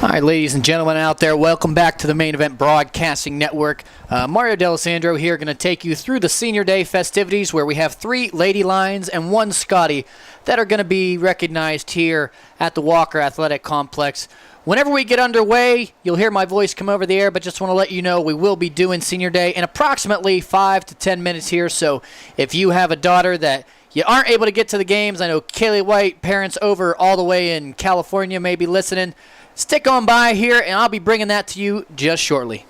All right, ladies and gentlemen out there, welcome back to the Main Event Broadcasting Network. Mario D'Alessandro here, going to take you through the Senior Day festivities where we have 3 Lady Lions and 1 Scotty that are going to be recognized here at the Walker Athletic Complex. Whenever we get underway, you'll hear my voice come over the air, but just want to let you know we will be doing Senior Day in approximately 5 to 10 minutes here. So if you have a daughter that you aren't able to get to the games, I know Kaylee White, parents over all the way in California may be listening. Stick on by here, and I'll be bringing that to you just shortly.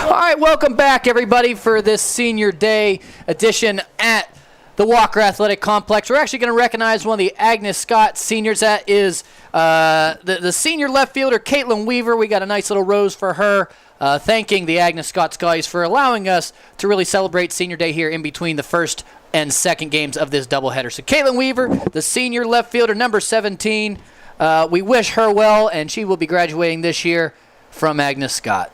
All right, welcome back, everybody, for this Senior Day edition at the Walker Athletic Complex. We're actually going to recognize one of the Agnes Scott seniors. That is the senior left fielder, Caitlin Weaver. We got a nice little rose for her, thanking the Agnes Scott Skies for allowing us to really celebrate Senior Day here in between the first and second games of this doubleheader. So Caitlin Weaver, the senior left fielder, number 17, we wish her well, and she will be graduating this year from Agnes Scott.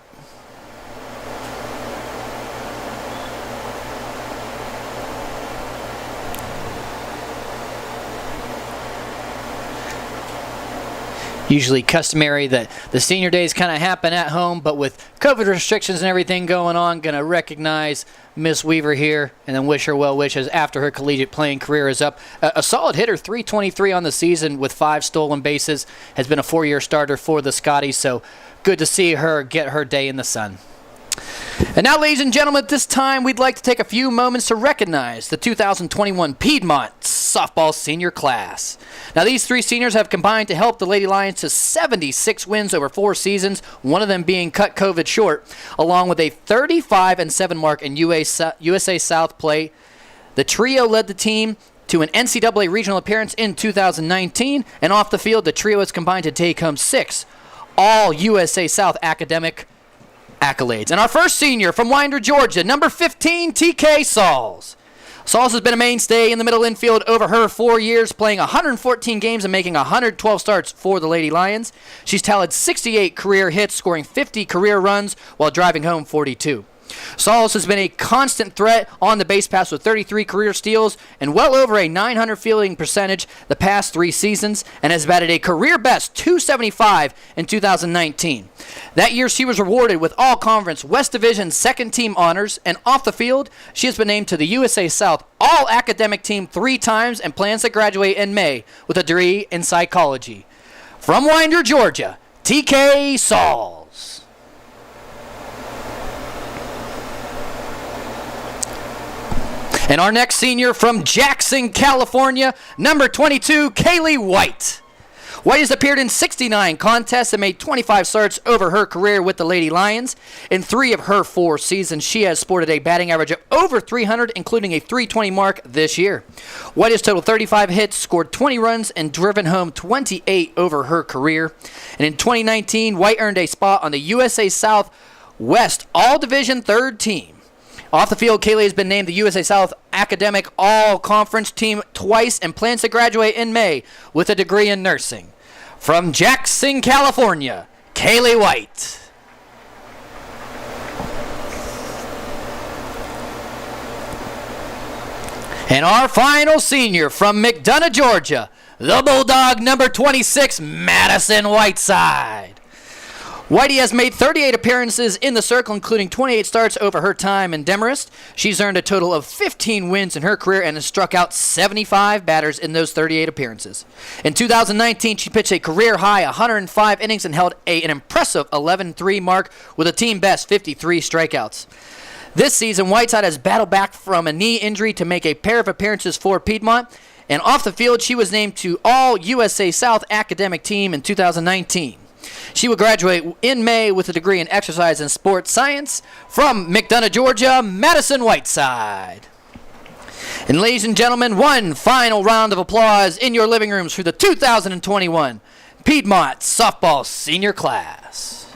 Usually customary that the senior days kind of happen at home, but with COVID restrictions and everything going on, going to recognize Miss Weaver here and then wish her well wishes after her collegiate playing career is up. A solid hitter, 323 on the season with 5 stolen bases, has been a 4-year starter for the Scotties, so good to see her get her day in the sun. And now, ladies and gentlemen, at this time, we'd like to take a few moments to recognize the 2021 Piedmont softball senior class. Now, these 3 seniors have combined to help the Lady Lions to 76 wins over 4 seasons, one of them being cut COVID short, along with a 35-7 mark in USA South play. The trio led the team to an NCAA regional appearance in 2019, and off the field, the trio has combined to take home 6 all USA South academic accolades. And our first senior from Winder, Georgia, number 15, TK Sauls. Sauls has been a mainstay in the middle infield over her 4 years, playing 114 games and making 112 starts for the Lady Lions. She's tallied 68 career hits, scoring 50 career runs while driving home 42. Sauls has been a constant threat on the base pass with 33 career steals and well over a .900 fielding percentage the past 3 seasons, and has batted a career best .275 in 2019. That year, she was rewarded with All-Conference West Division second team honors, and off the field, she has been named to the USA South All-Academic Team 3 times and plans to graduate in May with a degree in psychology. From Winder, Georgia, TK Sauls. And our next senior from Jackson, California, number 22, Kaylee White. White has appeared in 69 contests and made 25 starts over her career with the Lady Lions. In 3 of her 4 seasons, she has sported a batting average of over 300, including a .320 mark this year. White has totaled 35 hits, scored 20 runs, and driven home 28 over her career. And in 2019, White earned a spot on the USA South West All-Division 3rd team. Off the field, Kaylee has been named the USA South Academic All-Conference Team twice and plans to graduate in May with a degree in nursing. From Jackson, California, Kaylee White. And our final senior from McDonough, Georgia, the Bulldog number 26, Madison Whiteside. Whitey has made 38 appearances in the circle, including 28 starts over her time in Demarest. She's earned a total of 15 wins in her career and has struck out 75 batters in those 38 appearances. In 2019, she pitched a career-high 105 innings and held an impressive 11-3 mark with a team-best 53 strikeouts. This season, Whiteside has battled back from a knee injury to make a pair of appearances for Piedmont, and off the field, she was named to All-USA South Academic Team in 2019. She will graduate in May with a degree in exercise and sports science. From McDonough, Georgia, Madison Whiteside. And ladies and gentlemen, one final round of applause in your living rooms for the 2021 Piedmont softball senior class.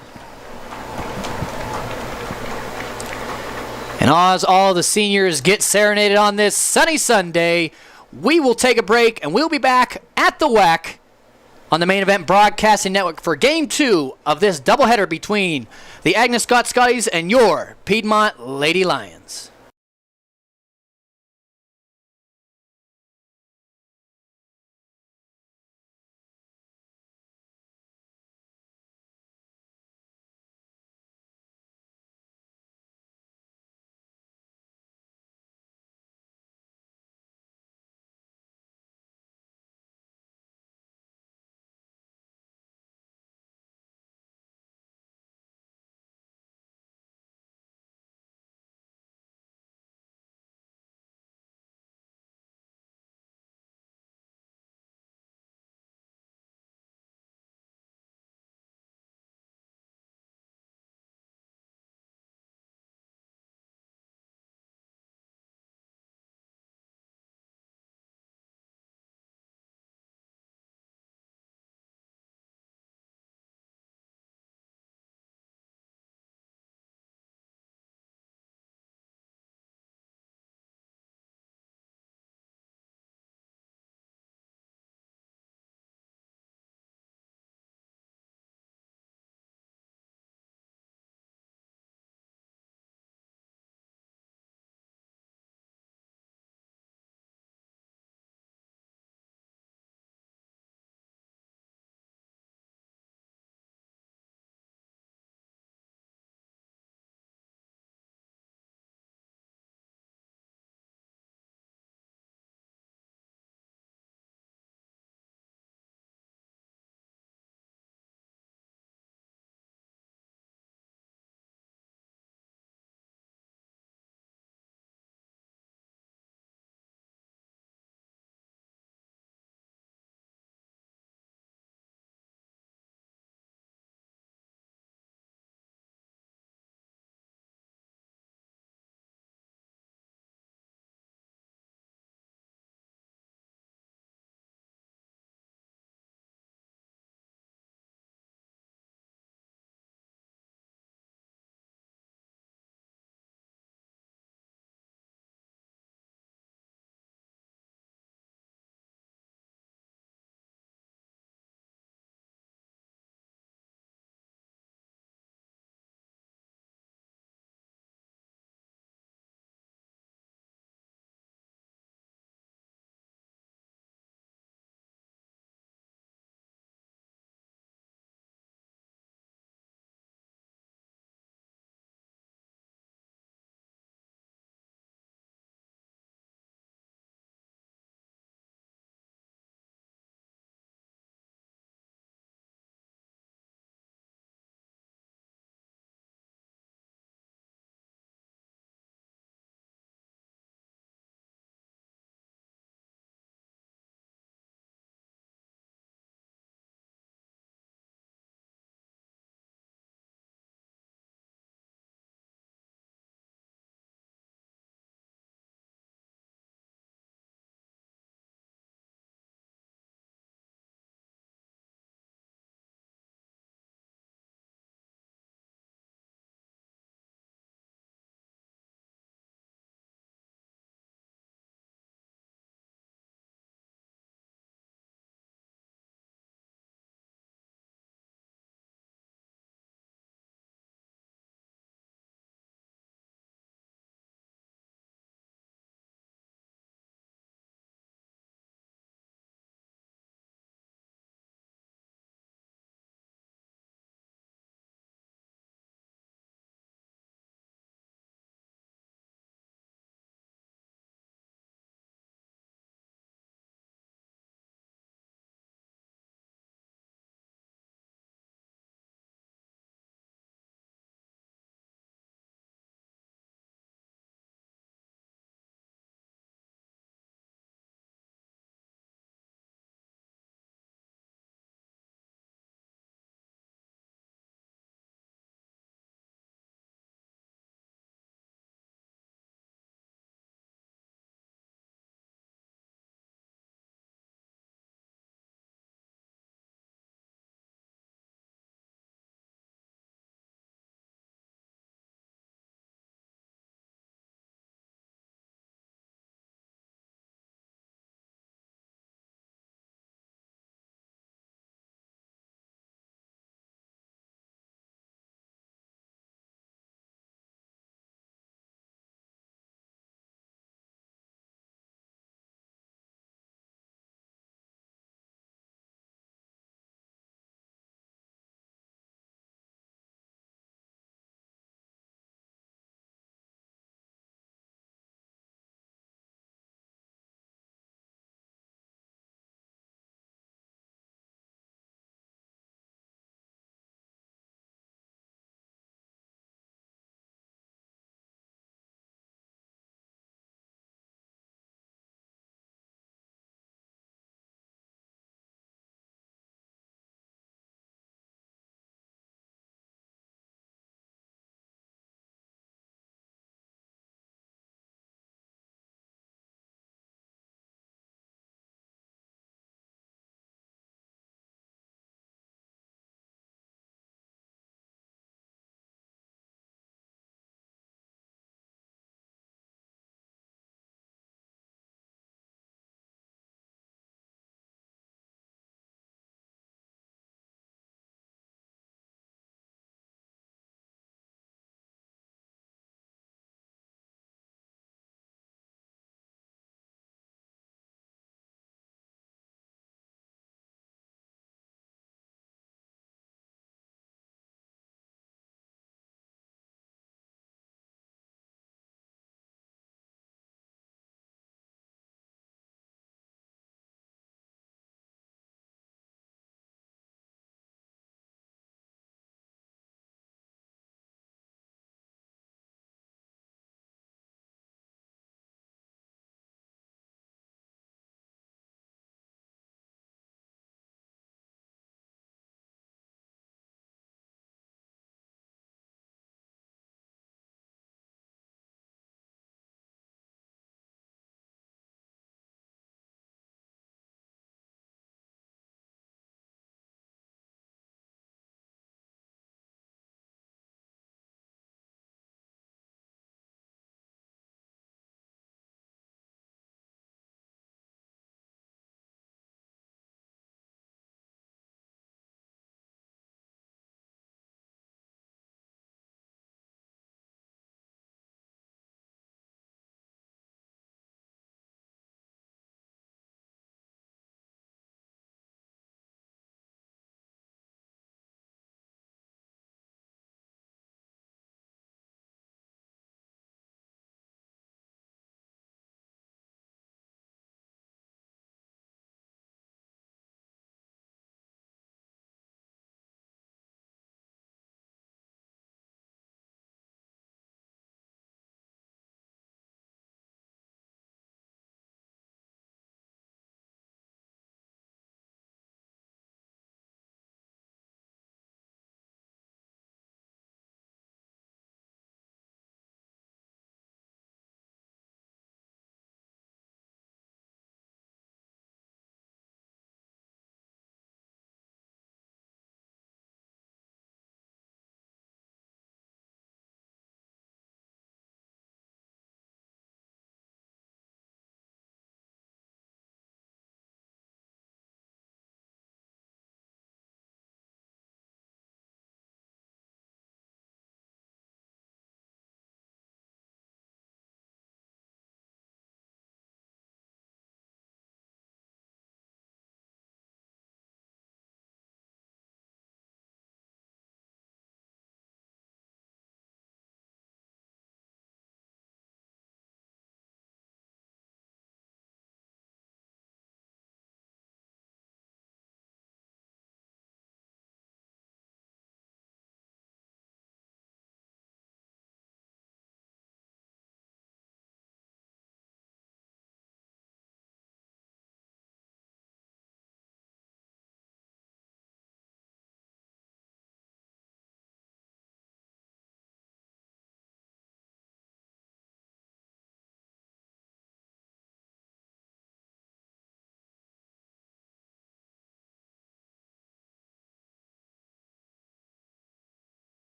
And as all the seniors get serenaded on this sunny Sunday, we will take a break and we'll be back at the WAC on the Main Event Broadcasting Network for Game 2 of this doubleheader between the Agnes Scotties and your Piedmont Lady Lions.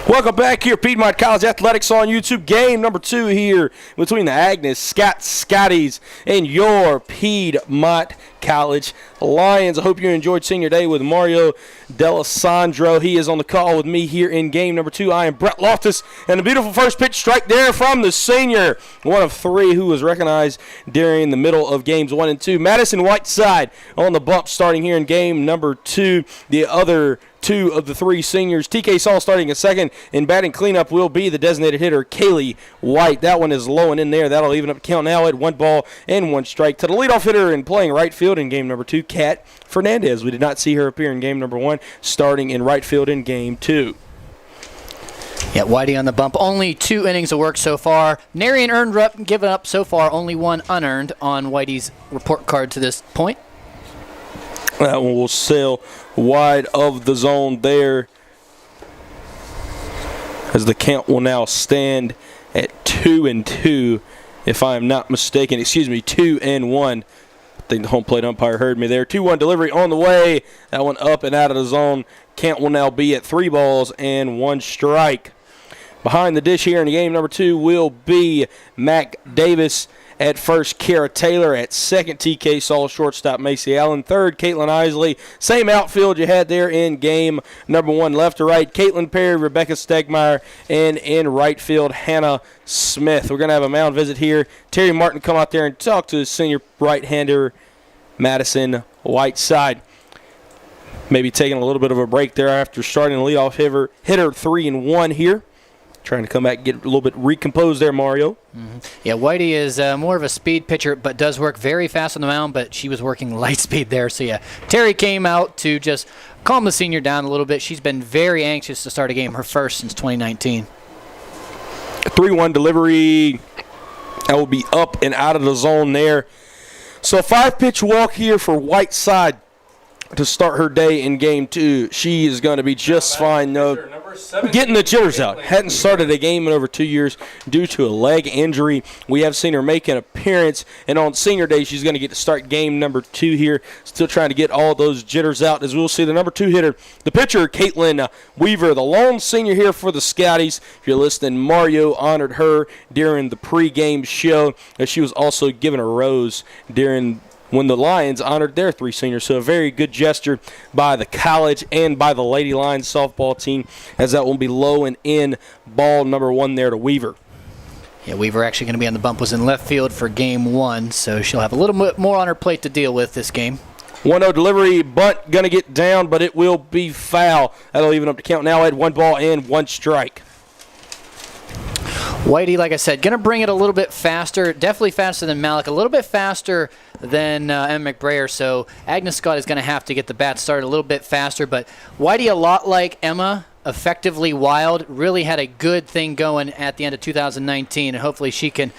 Welcome back here, Piedmont College Athletics on YouTube. Game number 2 here between the Agnes Scotties and your Piedmont College Lions. I hope you enjoyed senior day with Mario D'Alessandro. He is on the call with me here in game number 2. I am Brett Loftus, and a beautiful first pitch strike there from the senior, one of 3 who was recognized during the middle of games 1 and 2. Madison Whiteside on the bump starting here in game number 2. The other 2 of the 3 seniors, TK Saul starting at second, and batting cleanup will be the designated hitter, Kaylee White. That one is low and in there. That'll even up the count now at 1 ball and 1 strike. To the leadoff hitter and playing right field in game number 2, Kat Fernandez. We did not see her appear in game number 1, starting in right field in game 2. Yeah, Whitey on the bump. Only 2 innings of work so far. Nary an earned run given up so far. Only 1 unearned on Whitey's report card to this point. That one will sail wide of the zone there, as the count will now stand at 2-2, if I am not mistaken. 2-1. I think the home plate umpire heard me there. 2-1 delivery on the way. That one up and out of the zone. Count will now be at 3 balls and 1 strike. Behind the dish here in game number 2 will be Mac Davis. At first, Kara Taylor. At second, TK Saul. Shortstop, Macy Allen. Third, Caitlin Isley. Same outfield you had there in game number 1. Left to right, Caitlin Perry, Rebecca Stegmeyer, and in right field, Hannah Smith. We're going to have a mound visit here. Terry Martin come out there and talk to his senior right-hander, Madison Whiteside. Maybe taking a little bit of a break there after starting the leadoff hitter 3-1 here. Trying to come back and get a little bit recomposed there, Mario. Mm-hmm. Yeah, Whitey is more of a speed pitcher, but does work very fast on the mound, but she was working light speed there. So, yeah, Terry came out to just calm the senior down a little bit. She's been very anxious to start a game, her first since 2019. 3-1 delivery. That will be up and out of the zone there. So, a 5-pitch walk here for Whiteside to start her day in game 2. She is going to be just fine. No, getting the jitters out. Hadn't started a game in over 2 years due to a leg injury. We have seen her make an appearance, and on senior day, she's going to get to start game number 2 here. Still trying to get all those jitters out, as we'll see the number 2 hitter, the pitcher, Caitlin Weaver, the lone senior here for the Scotties. If you're listening, Mario honored her during the pregame show, as she was also given a rose during when the Lions honored their 3 seniors. So a very good gesture by the college and by the Lady Lions softball team, as that will be low and in ball number 1 there to Weaver. Yeah, Weaver actually going to be on the bump, was in left field for game 1, so she'll have a little bit more on her plate to deal with this game. 1-0 delivery, bunt going to get down, but it will be foul. That'll even up the count now at 1 ball and 1 strike. Whitey, like I said, going to bring it a little bit faster, definitely faster than Malik, a little bit faster than Emma McBrayer, so Agnes Scott is going to have to get the bat started a little bit faster, but Whitey, a lot like Emma, effectively wild, really had a good thing going at the end of 2019, and hopefully she can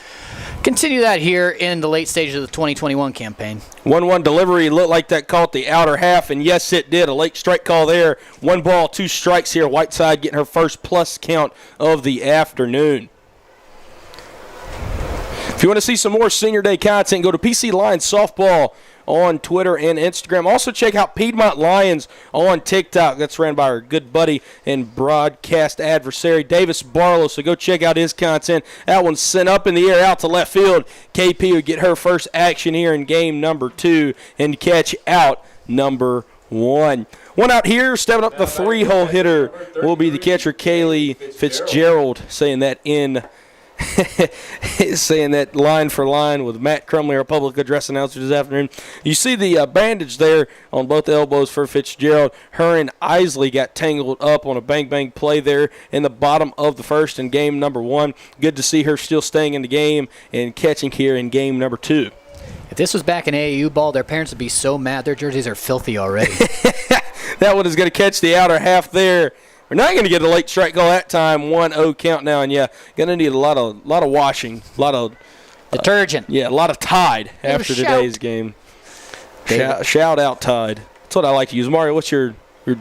continue that here in the late stages of the 2021 campaign. 1-1 delivery, looked like that caught the outer half, and yes, it did. A late strike call there. 1 ball, 2 strikes here. Whiteside getting her first plus count of the afternoon. If you want to see some more Senior Day content, go to PC Lions Softball on Twitter and Instagram. Also check out Piedmont Lions on TikTok. That's ran by our good buddy and broadcast adversary, Davis Barlow. So go check out his content. That one's sent up in the air out to left field. KP will get her first action here in game number 2 and catch out number 1. One out here, stepping up the 3-hole hitter will be the catcher, Kaylee Fitzgerald, saying that line for line with Matt Crumley, our public address announcer this afternoon. You see the bandage there on both elbows for Fitzgerald. Her and Isley got tangled up on a bang-bang play there in the bottom of the first in game number 1. Good to see her still staying in the game and catching here in game number 2. If this was back in AAU ball, their parents would be so mad. Their jerseys are filthy already. That one is going to catch the outer half there. We're not going to get a late strike call that time. 1-0 count now, and yeah, going to need a lot of washing, a lot of detergent. A lot of Tide after today's game. Shout out Tide. That's what I like to use. Mario, what's your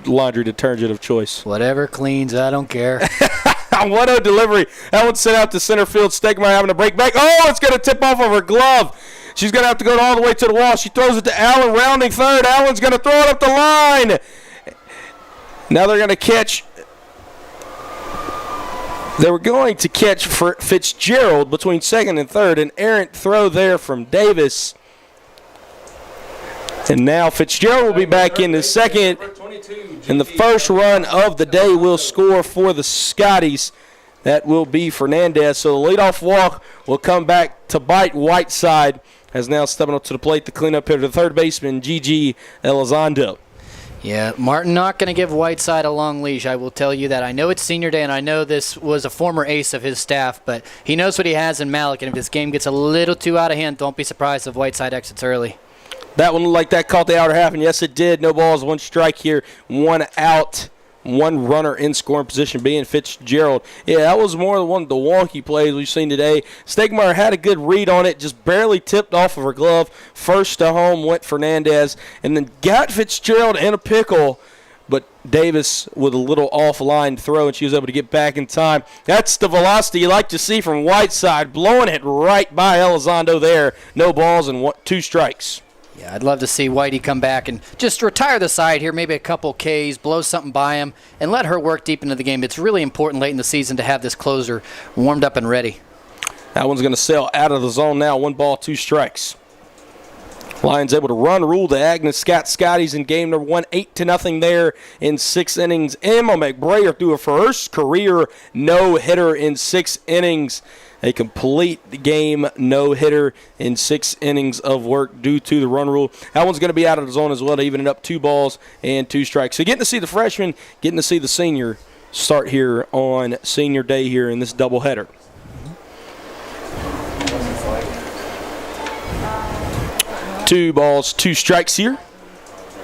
laundry detergent of choice? Whatever cleans, I don't care. 1-0 delivery. That one sent out to center field. Stegmeyer having to break back. Oh, it's going to tip off of her glove. She's going to have to go all the way to the wall. She throws it to Allen, rounding third. Allen's going to throw it up the line. Now they're going to catch They were going to catch Fitzgerald between second and third. An errant throw there from Davis. And now Fitzgerald will be back in the second. And the first run of the day will score for the Scotties. That will be Fernandez. So the leadoff walk will come back to bite Whiteside. Has now stepping up to the plate to clean up here to the third baseman, Gigi Elizondo. Yeah, Martin not going to give Whiteside a long leash, I will tell you that. I know it's senior day, and I know this was a former ace of his staff, but he knows what he has in Malik, and if this game gets a little too out of hand, don't be surprised if Whiteside exits early. That one looked like that caught the outer half, and yes, it did. No balls, one strike here, one out. One runner in scoring position being Fitzgerald. Yeah, that was more one of the wonky plays we've seen today. Stegmeyer had a good read on it, just barely tipped off of her glove. First to home went Fernandez, and then got Fitzgerald in a pickle. But Davis with a little off-line throw, and she was able to get back in time. That's the velocity you like to see from Whiteside, blowing it right by Elizondo there. No balls and 2 strikes. Yeah, I'd love to see Whitey come back and just retire the side here, maybe a couple Ks, blow something by him, and let her work deep into the game. It's really important late in the season to have this closer warmed up and ready. That one's going to sail out of the zone now. 1 ball, 2 strikes. Lions able to rule the Agnes Scotties in game number 1, 8-0 there in 6 innings. Emma McBrayer threw her first career no-hitter in 6 innings. A complete game no-hitter in 6 innings of work due to the run rule. That one's going to be out of the zone as well to even it up 2 balls and 2 strikes. So getting to see the freshman, getting to see the senior start here on senior day here in this doubleheader. Two balls, 2 strikes here.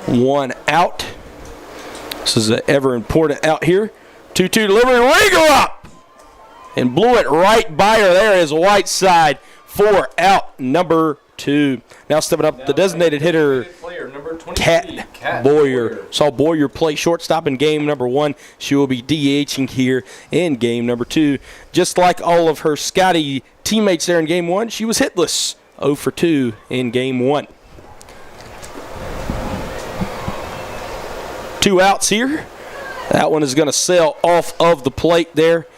1 out. This is an ever important out here. 2-2 delivery. Wiggle up! And blew it right by her there is Whiteside for out number 2. Now stepping up the designated hitter, Kat Boyer. Saw Boyer play shortstop in game number 1. She will be DHing here in game number 2. Just like all of her Scotty teammates there in game 1, she was hitless. 0 for 2 in game 1. 2 outs here. That one is going to sail off of the plate there.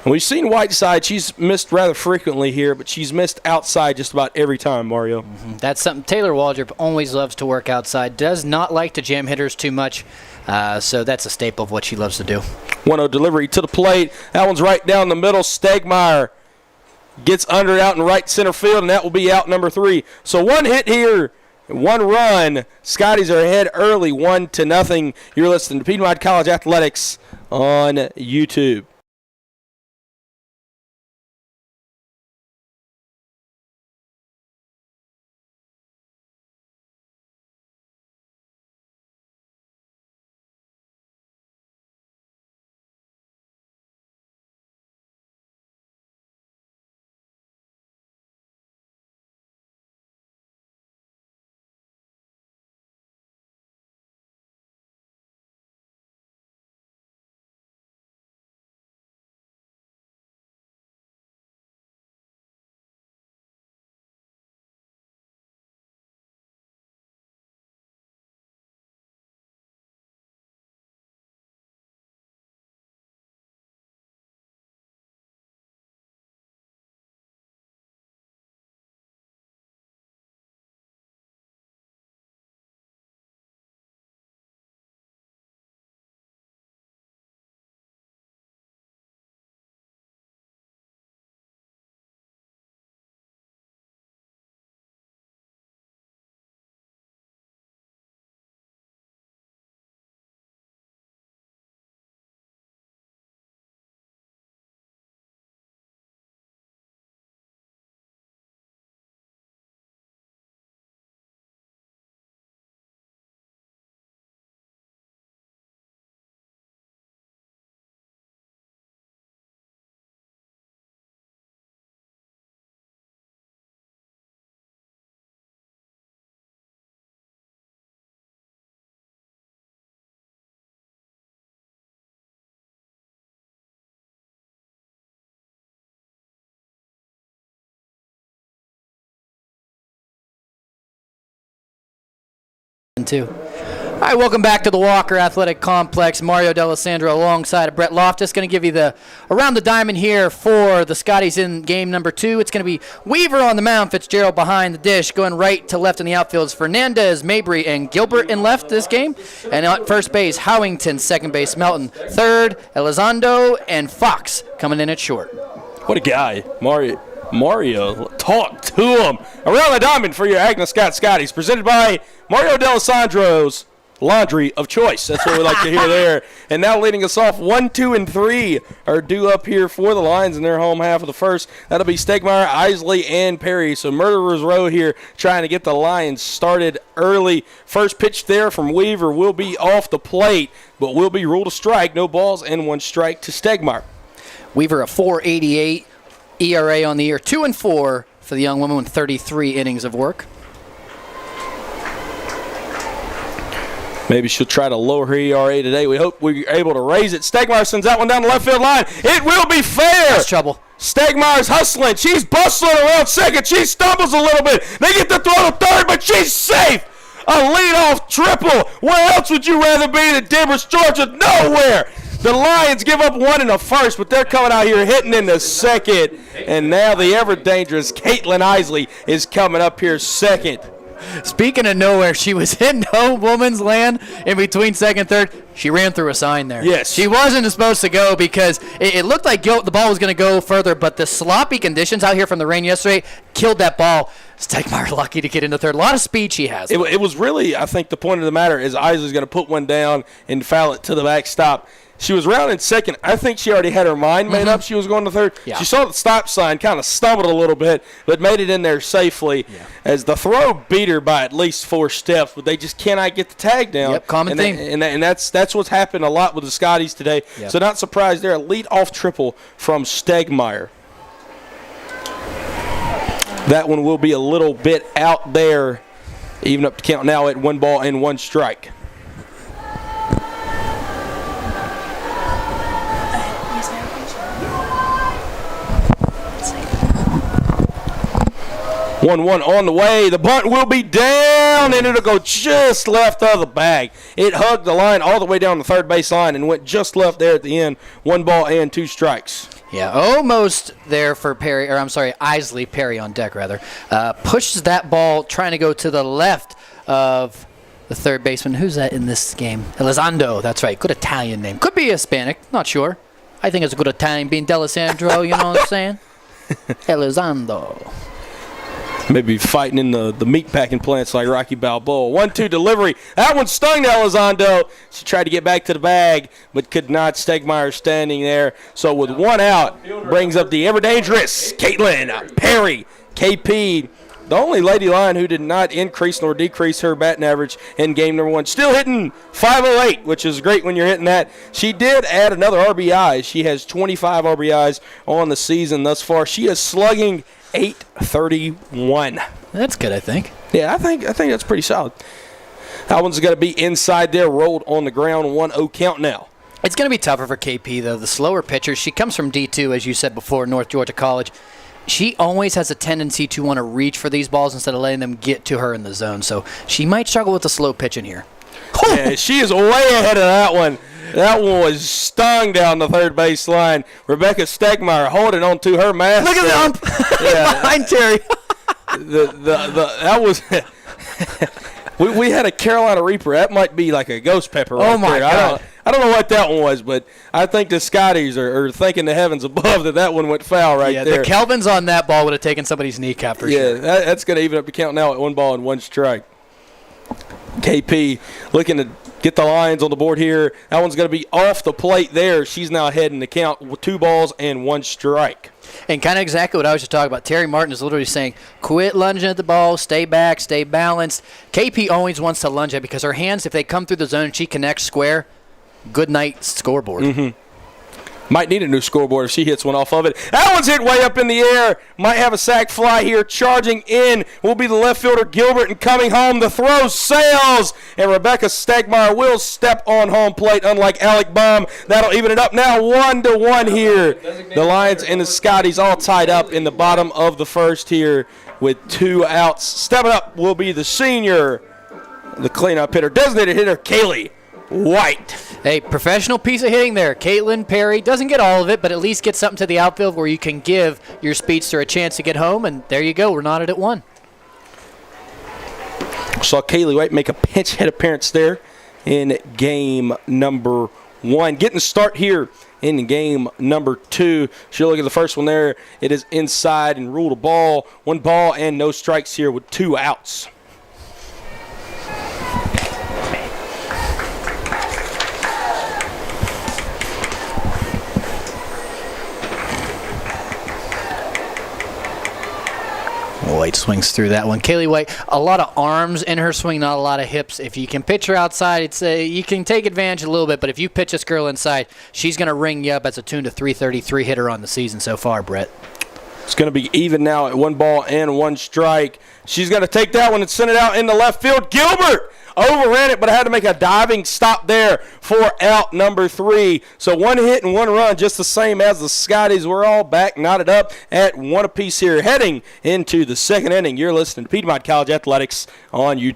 And we've seen Whiteside. She's missed rather frequently here, but she's missed outside just about every time, Mario. Mm-hmm. That's something Taylor Waldrop always loves to work outside. Does not like to jam hitters too much, so that's a staple of what she loves to do. 1-0 delivery to the plate. That one's right down the middle. Stegmeyer gets under it out in right center field, and that will be out number 3. So 1 hit here, 1 run. Scotties are ahead early, 1-0. You're listening to Piedmont College Athletics on YouTube. Too. All right, welcome back to the Walker Athletic Complex. Mario D'Alessandro alongside of Brett Loftus. Going to give you the around the diamond here for the Scotties in game number 2. It's going to be Weaver on the mound, Fitzgerald behind the dish. Going right to left in the outfield is Fernandez, Mabry, and Gilbert in left this game. And at first base, Howington, second base, Melton, third, Elizondo, and Fox coming in at short. What a guy, Mario, talk to him. Around the diamond for your Agnes Scotties, presented by Mario D'Alessandro's Laundry of Choice. That's what we like to hear there. And now leading us off, 1, 2, and 3 are due up here for the Lions in their home half of the first. That'll be Stegmeyer, Isley, and Perry. So Murderer's Row here trying to get the Lions started early. First pitch there from Weaver will be off the plate, but will be ruled a strike. No balls and 1 strike to Stegmeyer. Weaver a 4.88 ERA on the year, 2-4 for the young woman with 33 innings of work. Maybe she'll try to lower her ERA today. We hope we're able to raise it. Stegmeyer sends that one down the left field line. It will be fair. That's trouble. Stegmeyer's hustling. She's bustling around second. She stumbles a little bit. They get the throw to third, but she's safe. A leadoff triple. Where else would you rather be than Denver, Georgia? Nowhere. The Lions give up 1 in the first, but they're coming out here hitting in the second. And now the ever-dangerous Caitlin Isley is coming up here second. Speaking of nowhere, she was in no woman's land in between second and third. She ran through a sign there. Yes. She wasn't supposed to go because it looked like the ball was going to go further, but the sloppy conditions out here from the rain yesterday killed that ball. Stegmeyer lucky to get into third. A lot of speed she has. It was really, I think the point of the matter is Isley's going to put one down and foul it to the backstop. She was rounding second. I think she already had her mind made up. She was going to third. Yeah. She saw the stop sign, kind of stumbled a little bit, but made it in there safely. Yeah. As the throw beat her by at least 4 steps, but they just cannot get the tag down. Yep, common thing. And that's what's happened a lot with the Scotties today. Yep. So not surprised there. A lead-off triple from Stegmeyer. That one will be a little bit out there, even up to count now at 1 ball and 1 strike. 1-1 on the way. The bunt will be down, and it'll go just left of the bag. It hugged the line all the way down the third base line and went just left there at the end. 1 ball and 2 strikes. Yeah, almost there for Perry, or I'm sorry, Isley, Perry on deck rather. Pushes that ball trying to go to the left of the third baseman. Who's that in this game? Elizondo, that's right. Good Italian name. Could be Hispanic, not sure. I think it's a good Italian being D'Alessandro, you know what I'm saying? Elizondo. Maybe fighting in the meat packing plants like Rocky Balboa. 1-2 delivery. That one stung Elizondo. She tried to get back to the bag, but could not. Stegmeyer standing there. So with 1 out, brings up the ever-dangerous Caitlin Perry, KP. The only Lady Lion who did not increase nor decrease her batting average in game number 1. Still hitting .508, which is great when you're hitting that. She did add another RBI. She has 25 RBIs on the season thus far. She is slugging .831. That's good, I think. Yeah, I think that's pretty solid. That one's going to be inside there, rolled on the ground, 1-0 count now. It's going to be tougher for KP, though. The slower pitcher, she comes from D2, as you said before, North Georgia College. She always has a tendency to want to reach for these balls instead of letting them get to her in the zone. So she might struggle with the slow pitch in here. Yeah, she is way ahead of that one. That one was stung down the third base line. Rebecca Stegmeyer holding on to her mask. Look at the ump behind Terry. That was we had a Carolina Reaper. That might be like a ghost pepper right Oh, my there. God. I don't know what that one was, but I think the Scotties are thanking the heavens above that one went foul right there. The Kelvins on that ball would have taken somebody's kneecap for sure. Yeah, that's going to even up the count now at 1 ball and 1 strike. KP looking to get the Lions on the board here. That one's going to be off the plate there. She's now heading the count with 2 balls and 1 strike. And kind of exactly what I was just talking about. Terry Martin is literally saying, quit lunging at the ball, stay back, stay balanced. KP always wants to lunge at because her hands, if they come through the zone and she connects square, good night scoreboard. Mm-hmm. Might need a new scoreboard if she hits one off of it. That one's hit way up in the air. Might have a sac fly here. Charging in will be the left fielder Gilbert, and coming home the throw sails. And Rebecca Stegmeyer will step on home plate unlike Alec Baum. That'll even it up now 1-1 here. The Lions and the Scotties all tied up in the bottom of the first here with 2 outs. Stepping up will be the senior the cleanup hitter, designated hitter, Kaylee White. A professional piece of hitting there. Caitlin Perry doesn't get all of it, but at least get something to the outfield where you can give your speedster a chance to get home, and there you go. We're knotted at 1. Saw Kaylee White make a pinch hit appearance there in game number 1. Getting the start here in game number 2. So you look at the first one there. It is inside and ruled a ball. 1 ball and no strikes here with 2 outs. White swings through that one. Kaylee White, a lot of arms in her swing, not a lot of hips. If you can pitch her outside, you can take advantage a little bit, but if you pitch this girl inside, she's going to ring you up as a tune to 333 hitter on the season so far, Brett. It's going to be even now at 1 ball and 1 strike. She's going to take that one and send it out into left field. Gilbert overran it, but I had to make a diving stop there for out number 3. So 1 hit and 1 run, just the same as the Scotties. We're all back, knotted up at 1 apiece here, heading into the 2nd inning. You're listening to Piedmont College Athletics on YouTube.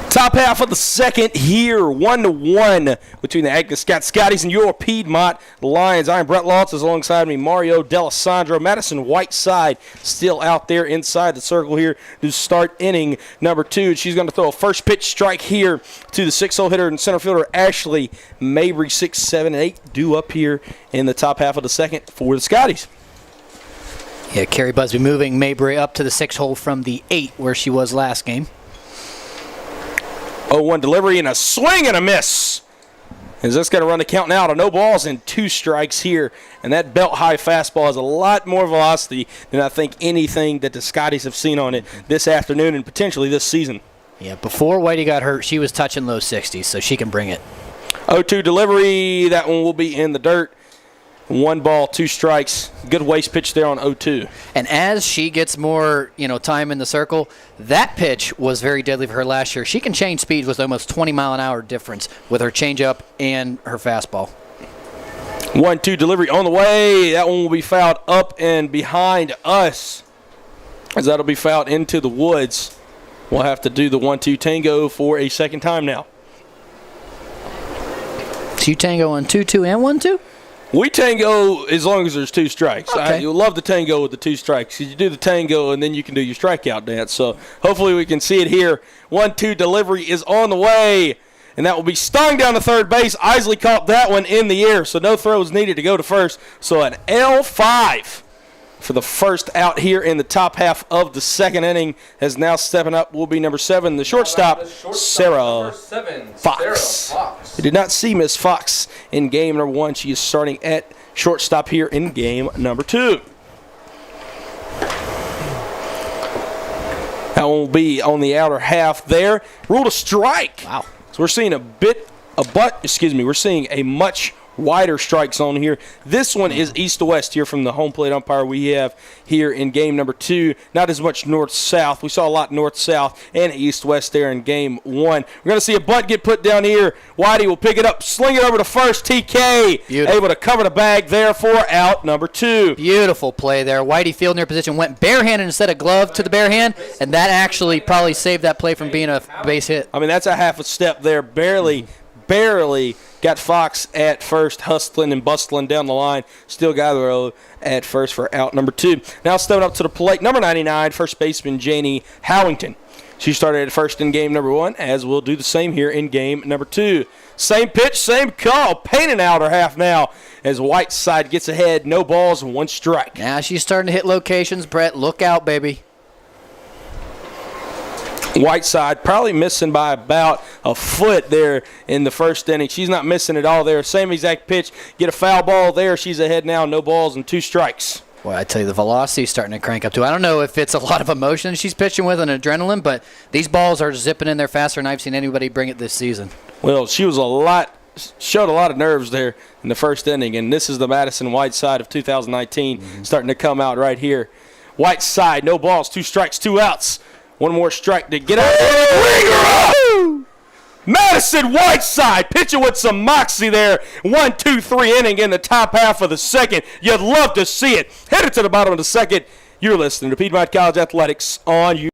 Top half of the 2nd here, 1-1 between the Agnes Scotties and your Piedmont Lions. I'm Brett Lawrence, alongside me Mario D'Alessandro. Madison Whiteside still out there inside the circle here to start inning number 2. She's going to throw a first pitch strike here to the 6-hole hitter and center fielder Ashley Mabry. 6, 7, and 8 due up here in the top half of the 2nd for the Scotties. Yeah, Carrie Busby moving Mabry up to the 6-hole from the 8 where she was last game. 0-1 delivery and a swing and a miss. Is this going to run the count now to no balls and 2 strikes here? And that belt-high fastball has a lot more velocity than I think anything that the Scotties have seen on it this afternoon and potentially this season. Yeah, before Whitey got hurt, she was touching low 60s, so she can bring it. 0-2 delivery. That one will be in the dirt. 1 ball, 2 strikes. Good waste pitch there on 0-2. And as she gets more, time in the circle, that pitch was very deadly for her last year. She can change speeds with almost 20-mile-an-hour difference with her changeup and her fastball. 1-2 delivery on the way. That one will be fouled up and behind us, as that'll be fouled into the woods. We'll have to do the 1-2 tango for a second time now. So you tango on 2-2 and 1-2? We tango as long as there's 2 strikes. Okay. You love the tango with the 2 strikes. You do the tango, and then you can do your strikeout dance. So hopefully we can see it here. 1-2 delivery is on the way, and that will be stung down to third base. Isley caught that one in the air, so no throws needed to go to first. So an L5 for the first out here in the top half of the second inning. As now stepping up will be number 7, the shortstop, Sarah Fox. We did not see Miss Fox in game number 1. She is starting at shortstop here in game number 2. That one will be on the outer half there. Ruled a strike. Wow. So we're seeing we're seeing a much wider strike zone here. This one is east to west here from the home plate umpire we have here in game number 2. Not as much north-south. We saw a lot north-south and east-west there in game 1. We're going to see a bunt get put down here. Whitey will pick it up, sling it over to first. TK Beautiful. able to cover the bag there for out number 2. Beautiful play there. Whitey fielding their position, went barehanded instead of glove to the bare hand, and that actually probably saved that play from being a base hit. I mean, that's a half a step there. Barely got Fox at first, hustling and bustling down the line. Still got her at first for out number 2. Now stepping up to the plate, number 99, first baseman Janie Howington. She started at first in game number 1, as will do the same here in game number 2. Same pitch, same call, painting outer half now as Whiteside gets ahead. No balls, 1 strike. Now she's starting to hit locations. Brett, look out, baby. Whiteside probably missing by about a foot there in the first inning. She's not missing at all there. Same exact pitch. Get a foul ball there. She's ahead now. No balls and 2 strikes. Well, I tell you, the velocity's starting to crank up too. I don't know if it's a lot of emotion she's pitching with and adrenaline, but these balls are zipping in there faster than I've seen anybody bring it this season. Well, she was showed a lot of nerves there in the first inning, and this is the Madison Whiteside of 2019 starting to come out right here. Whiteside, no balls, 2 strikes, 2 outs. 1 more strike to get out. Ring her up! Madison Whiteside pitching with some moxie there. 1, 2, 3 inning in the top half of the second. You'd love to see it. Headed to the bottom of the second. You're listening to Piedmont College Athletics on you.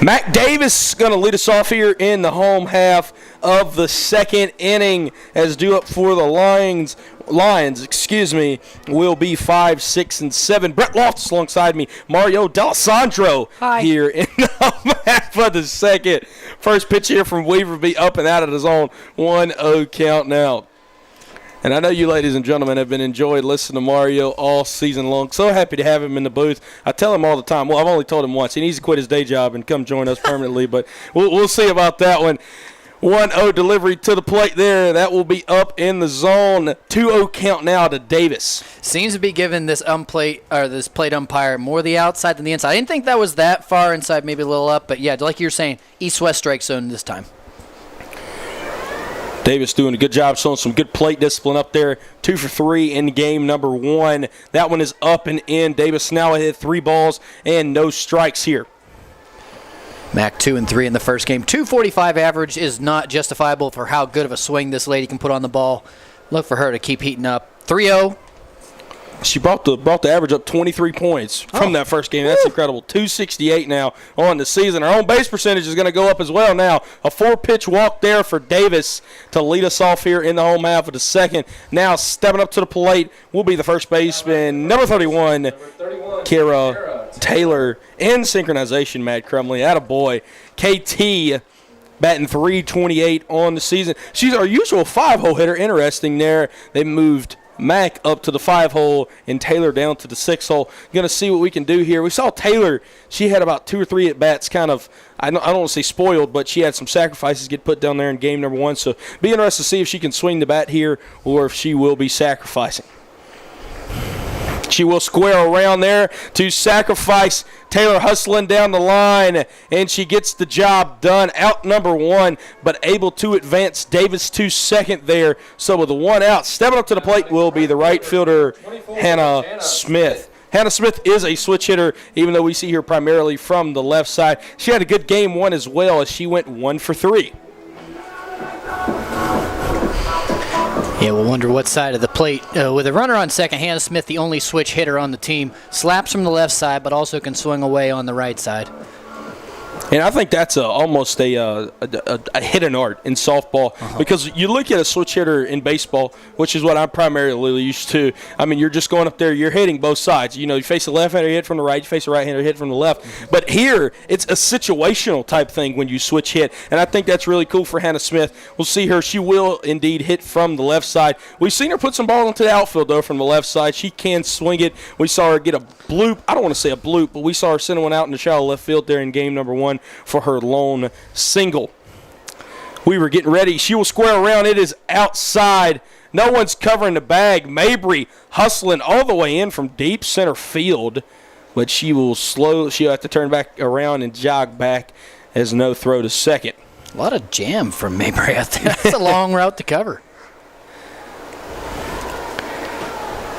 Mac Davis going to lead us off here in the home half of the second inning as due up for the Lions, will be 5, 6, and 7. Brett Loftus alongside me. Mario D'Alessandro here in the home half of the second. First pitch here from Weaver will be up and out of the zone. 1-0 count now. And I know you ladies and gentlemen have been enjoying listening to Mario all season long. So happy to have him in the booth. I tell him all the time. Well, I've only told him once. He needs to quit his day job and come join us permanently. But we'll see about that one. 1-0 delivery to the plate there. That will be up in the zone. 2-0 count now to Davis. Seems to be giving this plate umpire more the outside than the inside. I didn't think that was that far inside, maybe a little up. But, yeah, like you're saying, east-west strike zone this time. Davis doing a good job showing some good plate discipline up there. 2 for 3 in game number 1. That one is up and in. Davis now hit 3 balls and no strikes here. Mac 2 and 3 in the first game. 245 average is not justifiable for how good of a swing this lady can put on the ball. Look for her to keep heating up. 3-0. She brought the average up 23 points from that first game. That's incredible. 268 now on the season. Her own base percentage is going to go up as well now. A 4-pitch walk there for Davis to lead us off here in the home half of the second. Now stepping up to the plate will be the first baseman, number 31, Kara Taylor in synchronization, Matt Crumley. Attaboy. KT batting .328 on the season. She's our usual 5-hole hitter. Interesting there. They moved Mac up to the 5-hole and Taylor down to the 6-hole. Going to see what we can do here. We saw Taylor. She had about 2 or 3 at-bats kind of, I don't want to say spoiled, but she had some sacrifices get put down there in game number 1. So be interested to see if she can swing the bat here or if she will be sacrificing. She will square around there to sacrifice. Taylor hustling down the line, and she gets the job done. Out number 1, but able to advance Davis to second there. So with the 1 out, stepping up to the plate will be the right fielder, Hannah Smith. Hannah Smith is a switch hitter, even though we see her primarily from the left side. She had a good game 1 as well as she went 1 for 3. Yeah, we'll wonder what side of the plate. With a runner on second, Hannah Smith, the only switch hitter on the team, slaps from the left side, but also can swing away on the right side. And I think that's almost a hidden art in softball because you look at a switch hitter in baseball, which is what I'm primarily used to. I mean, you're just going up there, you're hitting both sides. You know, you face a left-hander, you hit from the right, you face a right-hander, you hit from the left. But here, it's a situational type thing when you switch hit, and I think that's really cool for Hannah Smith. We'll see her. She will indeed hit from the left side. We've seen her put some ball into the outfield, though, from the left side. She can swing it. We saw her get a bloop. I don't want to say a bloop, but we saw her sending one out in the shallow left field there in game number 1 for her lone single. We were getting ready. She will square around. It is outside. No one's covering the bag. Mabry hustling all the way in from deep center field, but she'll have to turn back around and jog back as no throw to second. A lot of jam from Mabry out there. That's a long route to cover.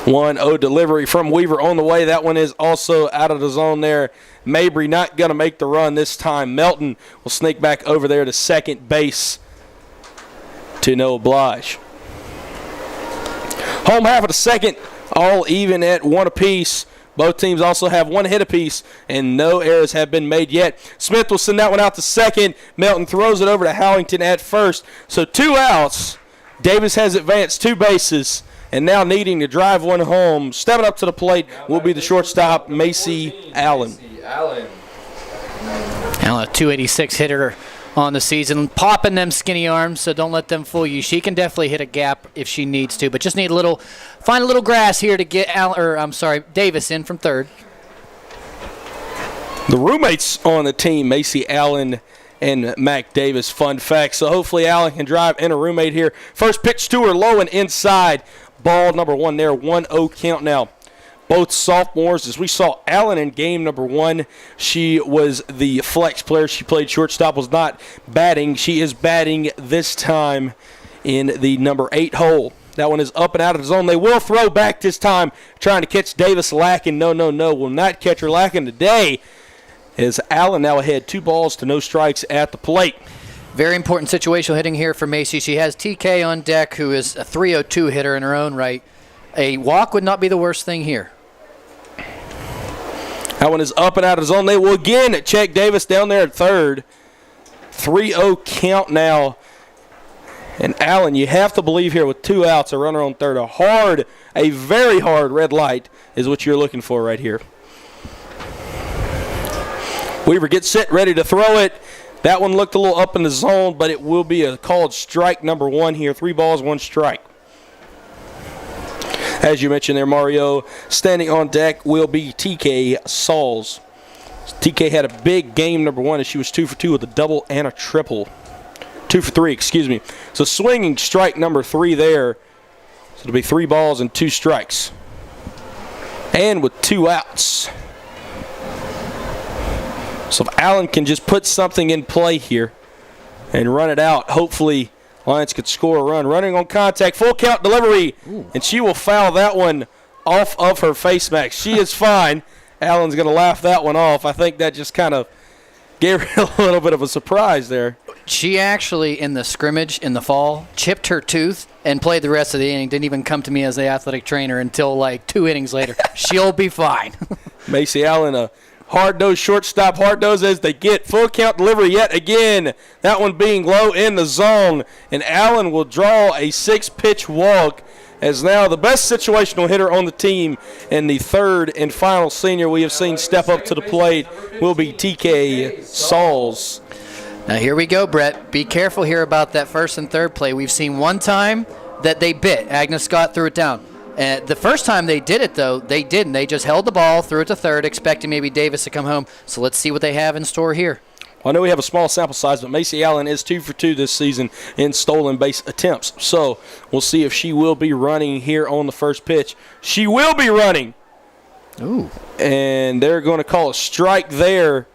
1-0 delivery from Weaver on the way. That one is also out of the zone there. Mabry not going to make the run this time. Melton will sneak back over there to second base to no oblige. Home half of the second, all even at 1 apiece. Both teams also have 1 hit apiece, and no errors have been made yet. Smith will send that one out to second. Melton throws it over to Howington at first. So 2 outs. Davis has advanced 2 bases. And now needing to drive one home, stepping up to the plate will be the shortstop, Macy Allen. Allen, a 286 hitter on the season, popping them skinny arms, so don't let them fool you. She can definitely hit a gap if she needs to, but just need find a little grass here to get Davis in from third. The roommates on the team, Macy Allen and Mac Davis, fun fact. So hopefully Allen can drive in a roommate here. First pitch to her, low and inside. Ball number 1 there, 1-0 count now. Both sophomores, as we saw Allen in game number 1, she was the flex player. She played shortstop, was not batting. She is batting this time in the number 8 hole. That one is up and out of the zone. They will throw back this time, trying to catch Davis lacking. No, will not catch her lacking today. As Allen now ahead, 2 balls to no strikes at the plate. Very important situational hitting here for Macy. She has TK on deck, who is a 302 hitter in her own right. A walk would not be the worst thing here. That one is up and out of the zone. They will again check Davis down there at third. 3-0 count now. And Allen, you have to believe here with 2 outs, a runner on third, a very hard red light is what you're looking for right here. Weaver gets set, ready to throw it. That one looked a little up in the zone, but it will be a called strike number 1 here. 3 balls, 1 strike. As you mentioned there, Mario, standing on deck will be TK Sauls. TK had a big game number 1 as she was 2 for 2 with a double and a triple. 2 for 3, excuse me. So swinging strike number 3 there. So it'll be 3 balls and 2 strikes. And with 2 outs. So if Allen can just put something in play here and run it out, hopefully Lions could score a run. Running on contact, full count delivery, and she will foul that one off of her face mask. She is fine. Allen's going to laugh that one off. I think that just kind of gave her a little bit of a surprise there. She actually, in the scrimmage in the fall, chipped her tooth and played the rest of the inning. Didn't even come to me as the athletic trainer until like 2 innings later. She'll be fine. Macy Allen, a hard-nosed shortstop, hard-nosed as they get. Full count delivery yet again. That one being low in the zone. And Allen will draw a 6-pitch walk as now the best situational hitter on the team and the third and final senior we have seen step up to the plate will be TK Sauls. Now here we go, Brett. Be careful here about that first and third play. We've seen one time that they bit. Agnes Scott threw it down. The first time they did it, though, they didn't. They just held the ball, threw it to third, expecting maybe Davis to come home. So let's see what they have in store here. I know we have a small sample size, but Macy Allen is 2 for 2 this season in stolen base attempts. So we'll see if she will be running here on the first pitch. She will be running. Ooh. And they're going to call a strike there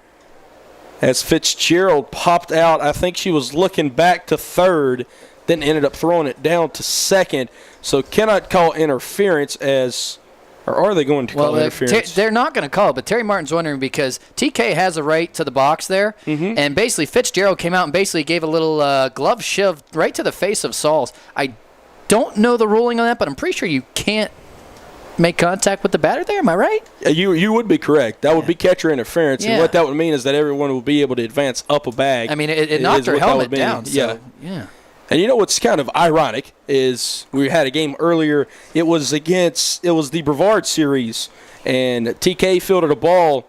as Fitzgerald popped out. I think she was looking back to third, then ended up throwing it down to second. So cannot call interference as... Or are they going to call interference? They're not going to call it, but Terry Martin's wondering because TK has a right to the box there, and basically Fitzgerald came out and basically gave a little glove shove right to the face of Sauls. I don't know the ruling on that, but I'm pretty sure you can't make contact with the batter there. Am I right? You would be correct. That would be catcher interference, and what that would mean is that everyone will be able to advance up a bag. I mean, it knocked her helmet down. So, yeah. And you know what's kind of ironic is we had a game earlier. It was the Brevard series, and TK fielded a ball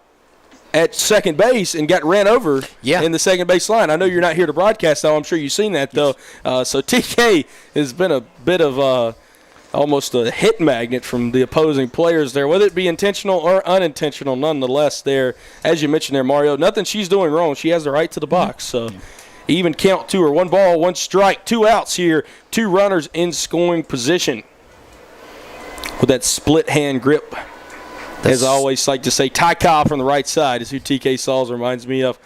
at second base and got ran over in the second base line. I know you're not here to broadcast, though. I'm sure you've seen that, though. So TK has been a bit of almost a hit magnet from the opposing players there, whether it be intentional or unintentional, nonetheless there. As you mentioned there, Mario, nothing she's doing wrong. She has the right to the box, so... Even count to her. 1 ball, 1 strike, 2 outs here. 2 runners in scoring position. With that split hand grip. As I always like to say, Ty Cobb from the right side is who TK Sauls reminds me of.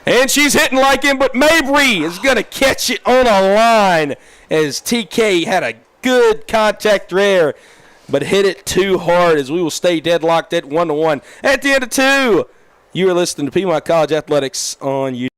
And she's hitting like him, but Mabry is going to catch it on a line as TK had a good contact there, but hit it too hard as we will stay deadlocked at 1-1. At the end of 2, you are listening to Piedmont College Athletics on YouTube.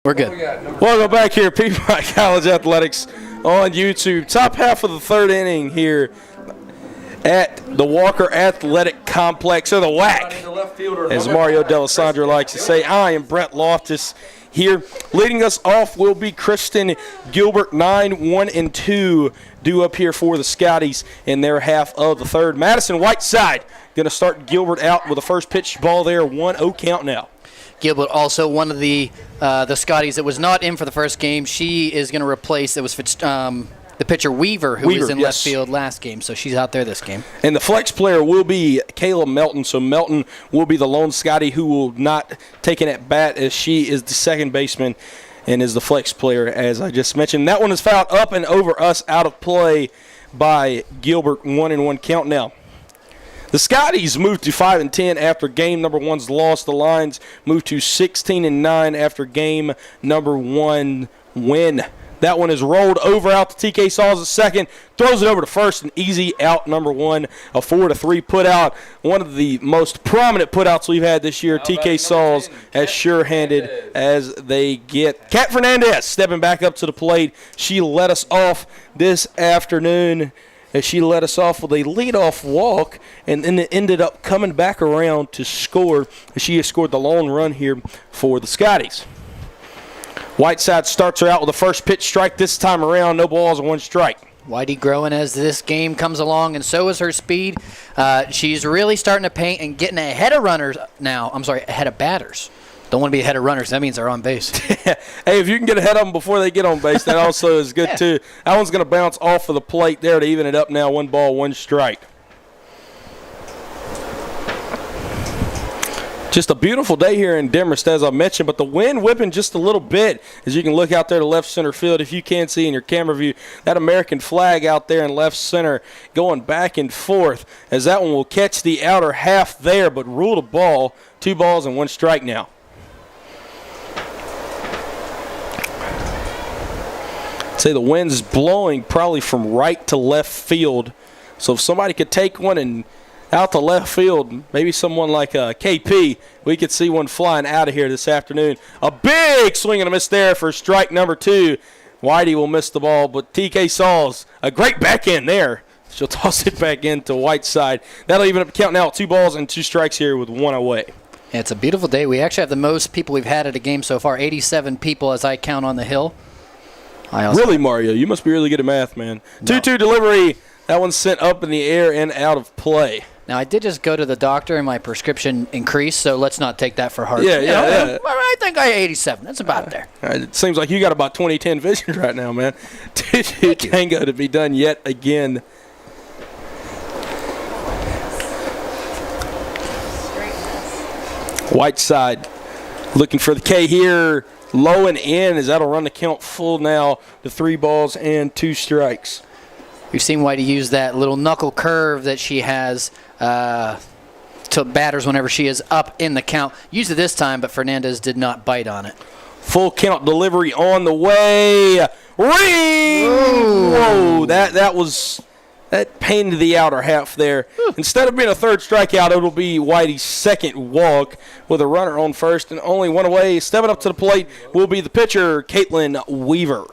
We're good. Welcome back here, Piedmont College Athletics on YouTube. Top half of the third inning here at the Walker Athletic Complex, or the WAC, as Mario D'Alessandro likes to say. I am Brett Loftus here. Leading us off will be Kristen Gilbert, 9-1-2, due up here for the Scotties in their half of the third. Madison Whiteside going to start Gilbert out with a first pitch ball there, 1-0 count now. Gilbert, also one of the Scotties that was not in for the first game. She is going to replace, it was the pitcher Weaver, who was in yes. left field last game, so she's out there this game. And the flex player will be Kayla Melton. So Melton will be the lone Scotty who will not take an at-bat, as she is the second baseman and is the flex player, as I just mentioned. That one is fouled up and over us, out of play by Gilbert. 1-1 count now. The Scotties moved to 5-10 after game number 1's loss. The Lions moved to 16-9 after game number 1 win. That one is rolled over out to TK Sauls at second. Throws it over to first, an easy out number 1. A 4-3 put out. One of the most prominent putouts we've had this year. TK Sauls as sure-handed as they get. Kat Fernandez stepping back up to the plate. She led us off this afternoon, as she led us off with a leadoff walk, and then it ended up coming back around to score. She has scored the lone run here for the Scotties. Whiteside starts her out with a first pitch strike this time around. No balls and 1 strike. Whitey growing as this game comes along, and so is her speed. She's really starting to paint and getting ahead of runners now. I'm sorry, ahead of batters. Don't want to be ahead of runners. That means they're on base. Hey, if you can get ahead of them before they get on base, that also is good, too. That one's going to bounce off of the plate there to even it up now. 1 ball, 1 strike. Just a beautiful day here in Demorest, as I mentioned, but the wind whipping just a little bit. As you can look out there to left center field, if you can see in your camera view, that American flag out there in left center going back and forth, as that one will catch the outer half there, but rule the ball. 2 balls and 1 strike now. Say the wind's blowing probably from right to left field. So if somebody could take one and out to left field, maybe someone like KP, we could see one flying out of here this afternoon. A big swing and a miss there for strike number 2. Whitey will miss the ball, but TK Sauls, a great backhand there. She'll toss it back into Whiteside. That'll even up the count now. 2 balls and 2 strikes here with 1 away. Yeah, it's a beautiful day. We actually have the most people we've had at a game so far, 87 people as I count on the hill. Really, Mario? You must be really good at math, man. 2-2 delivery. That one's sent up in the air and out of play. Now, I did just go to the doctor and my prescription increased, so let's not take that for heart. Yeah. I think I 87. That's about there. It seems like you got about 20/10 vision right now, man. 2-2 tango to be done yet again. Whiteside looking for the K here. Low and in, as that'll run the count full now to 3 balls and 2 strikes. We've seen Whitey use that little knuckle curve that she has to batters whenever she is up in the count. Used it this time, but Fernandez did not bite on it. Full count delivery on the way. Ring! Whoa, that was... That painted the outer half there. Instead of being a 3rd strikeout, it'll be Whitey's 2nd walk with a runner on first and only 1 away. Stepping up to the plate will be the pitcher, Caitlin Weaver.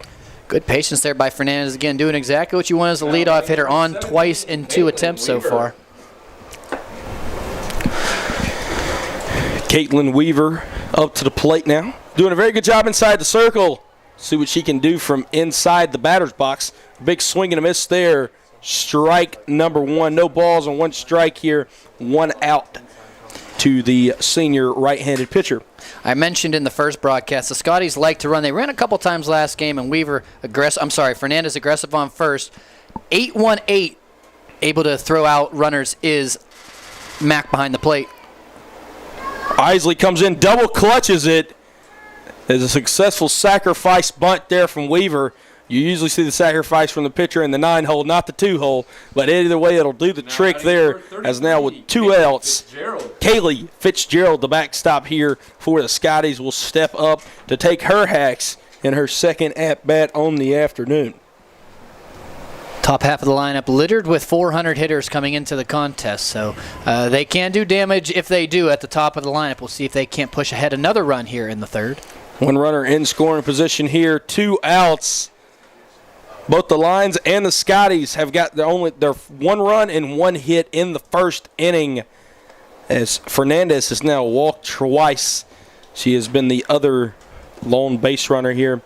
Good patience there by Fernandez again, doing exactly what you want as a leadoff hitter, on twice in 2 attempts so far. Caitlin Weaver up to the plate now. Doing a very good job inside the circle. See what she can do from inside the batter's box. Big swing and a miss there. Strike number 1. No balls and 1 strike here. 1 out to the senior right-handed pitcher. I mentioned in the first broadcast, the Scotties like to run. They ran a couple times last game, and Fernandez aggressive on first. 8-1-8, able to throw out runners is Mac behind the plate. Isley comes in, double clutches it. There's a successful sacrifice bunt there from Weaver. You usually see the sacrifice from the pitcher in the 9-hole, not the 2-hole. But either way, it'll do the trick there, as now with 2 outs, Kaylee Fitzgerald, the backstop here for the Scotties, will step up to take her hacks in her 2nd at-bat on the afternoon. Top half of the lineup littered with 400 hitters coming into the contest, so they can do damage if they do at the top of the lineup. We'll see if they can't push ahead another run here in the 3rd. 1 runner in scoring position here, 2 outs. Both the Lions and the Scotties have got their 1 run and 1 hit in the 1st inning, as Fernandez has now walked twice. She has been the other lone base runner here,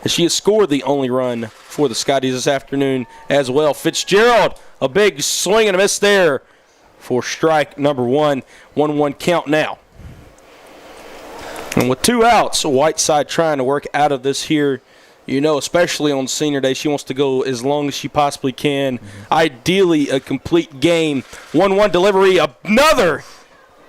and she has scored the only run for the Scotties this afternoon as well. Fitzgerald, a big swing and a miss there for strike number 1. 1-1 count now. And with 2 outs, Whiteside trying to work out of this here. You know, especially on senior day, she wants to go as long as she possibly can. Ideally, a complete game. 1-1 delivery, another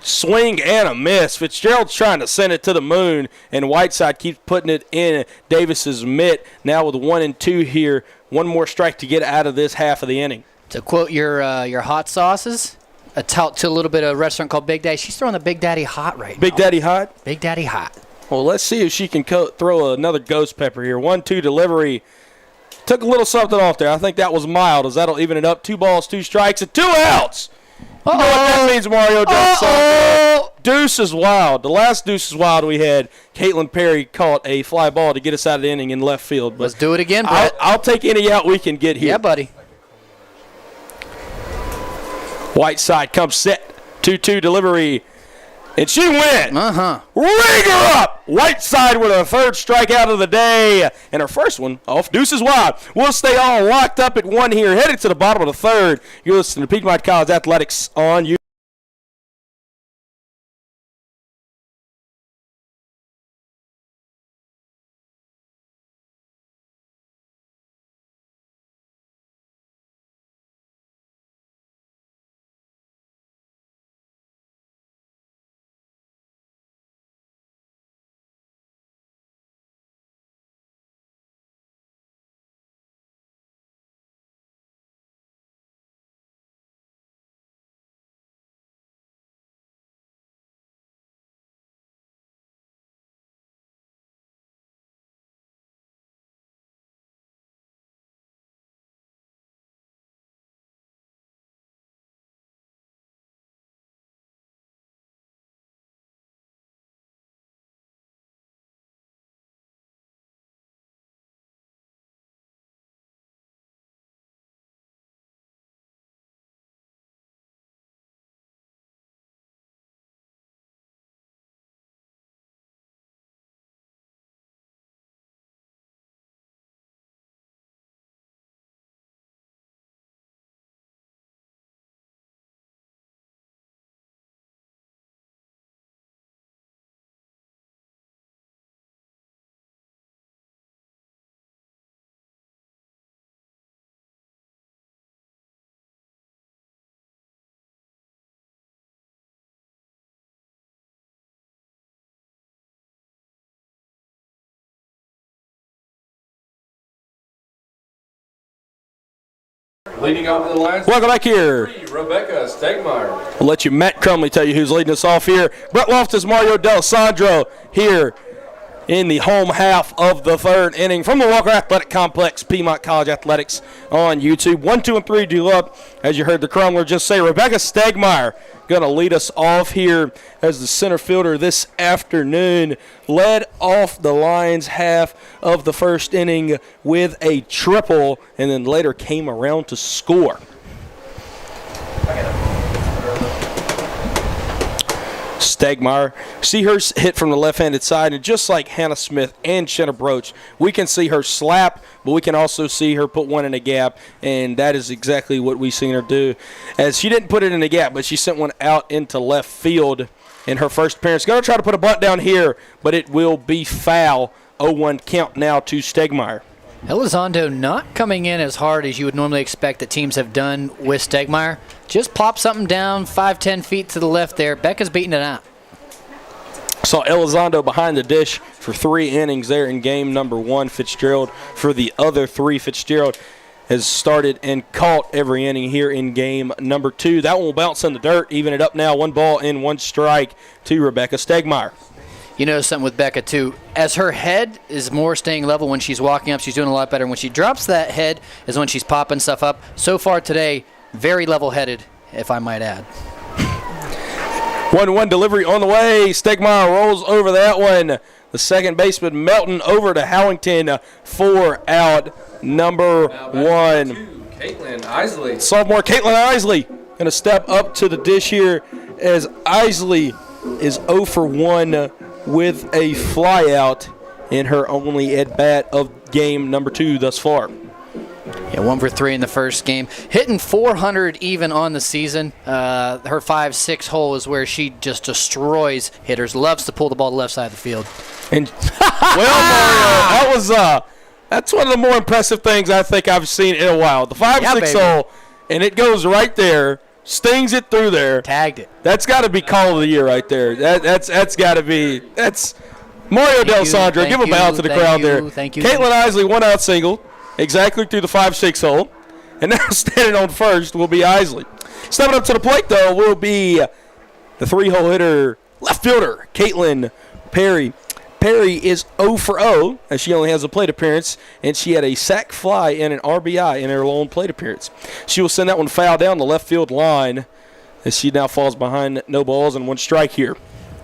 swing and a miss. Fitzgerald's trying to send it to the moon, and Whiteside keeps putting it in Davis's mitt. Now with 1-2 here, one more strike to get out of this half of the inning. To quote your hot sauces, a tout to a little bit of a restaurant called Big Daddy. She's throwing the Big Daddy hot right now. Big Daddy hot? Big Daddy hot. Well, let's see if she can throw another ghost pepper here. 1-2 delivery. Took a little something off there. I think that was mild, as that'll even it up. 2 balls, 2 strikes, and 2 outs. You know what that means, Mario Del Deuce is wild. The last Deuce is wild we had, Caitlin Perry caught a fly ball to get us out of the inning in left field. But let's do it again, Brett. I'll take any out we can get here. Yeah, buddy. Whiteside comes set. 2-2 delivery. And she went. Ring her up. Whiteside with her 3rd strikeout of the day. And her first one off Deuces Wild. We'll stay all locked up at 1 here. Headed to the bottom of the 3rd. You're listening to Piedmont College Athletics on YouTube. Leading off the lines. Welcome back here. Rebecca Stegmeyer. We'll let you Matt Crumley tell you who's leading us off here. Brett Loftus, Mario D'Alessandro here in the home half of the 3rd inning from the Walker Athletic Complex, Piedmont College Athletics on YouTube. 1, 2, and 3 due up. As you heard the Crumler just say, Rebecca Stegmeyer going to lead us off here as the center fielder this afternoon. Led off the Lions half of the 1st inning with a triple, and then later came around to score. Stegmeyer, see her hit from the left-handed side, and just like Hannah Smith and Shenna Broach, we can see her slap, but we can also see her put one in a gap, and that is exactly what we seen her do. As she didn't put it in a gap, but she sent one out into left field in her first appearance. Going to try to put a bunt down here, but it will be foul. 0-1 count now to Stegmeyer. Elizondo not coming in as hard as you would normally expect that teams have done with Stegmeyer. Just pop something down 5-10 feet to the left there. Becca's beating it out. Saw Elizondo behind the dish for 3 innings there in game number 1. Fitzgerald for the other 3. Fitzgerald has started and caught every inning here in game number 2. That one will bounce in the dirt, even it up now. 1 ball and 1 strike to Rebecca Stegmeyer. You notice something with Becca, too. As her head is more staying level when she's walking up, she's doing a lot better. When she drops that head is when she's popping stuff up. So far today, very level-headed, if I might add. 1-1 delivery on the way. Stegmeyer rolls over that one. The second baseman, Melton, over to Howington for out number 1. Caitlin Isley. Sophomore Caitlin Isley going to step up to the dish here as Isley is 0 for 1 with a flyout in her only at-bat of game number 2 thus far. Yeah, 1 for 3 in the first game. Hitting 400 even on the season. Her 5-6 hole is where she just destroys hitters. Loves to pull the ball to the left side of the field. And well, Mario, That's one of the more impressive things I think I've seen in a while. The 5-6 hole, and it goes right there, stings it through there. Tagged it. That's got to be call of the year right there. That's got to be. That's Mario D'Alessandro. Give a bow to the crowd there. Thank you. Caitlin Isley, 1-out single, exactly through the 5-6 hole. And now standing on first will be Isley. Stepping up to the plate, though, will be the 3-hole hitter, left fielder, Caitlin Perry. Perry is 0 for 0, as she only has a plate appearance, and she had a sac fly and an RBI in her lone plate appearance. She will send that one foul down the left field line, as she now falls behind no balls and 1 strike here.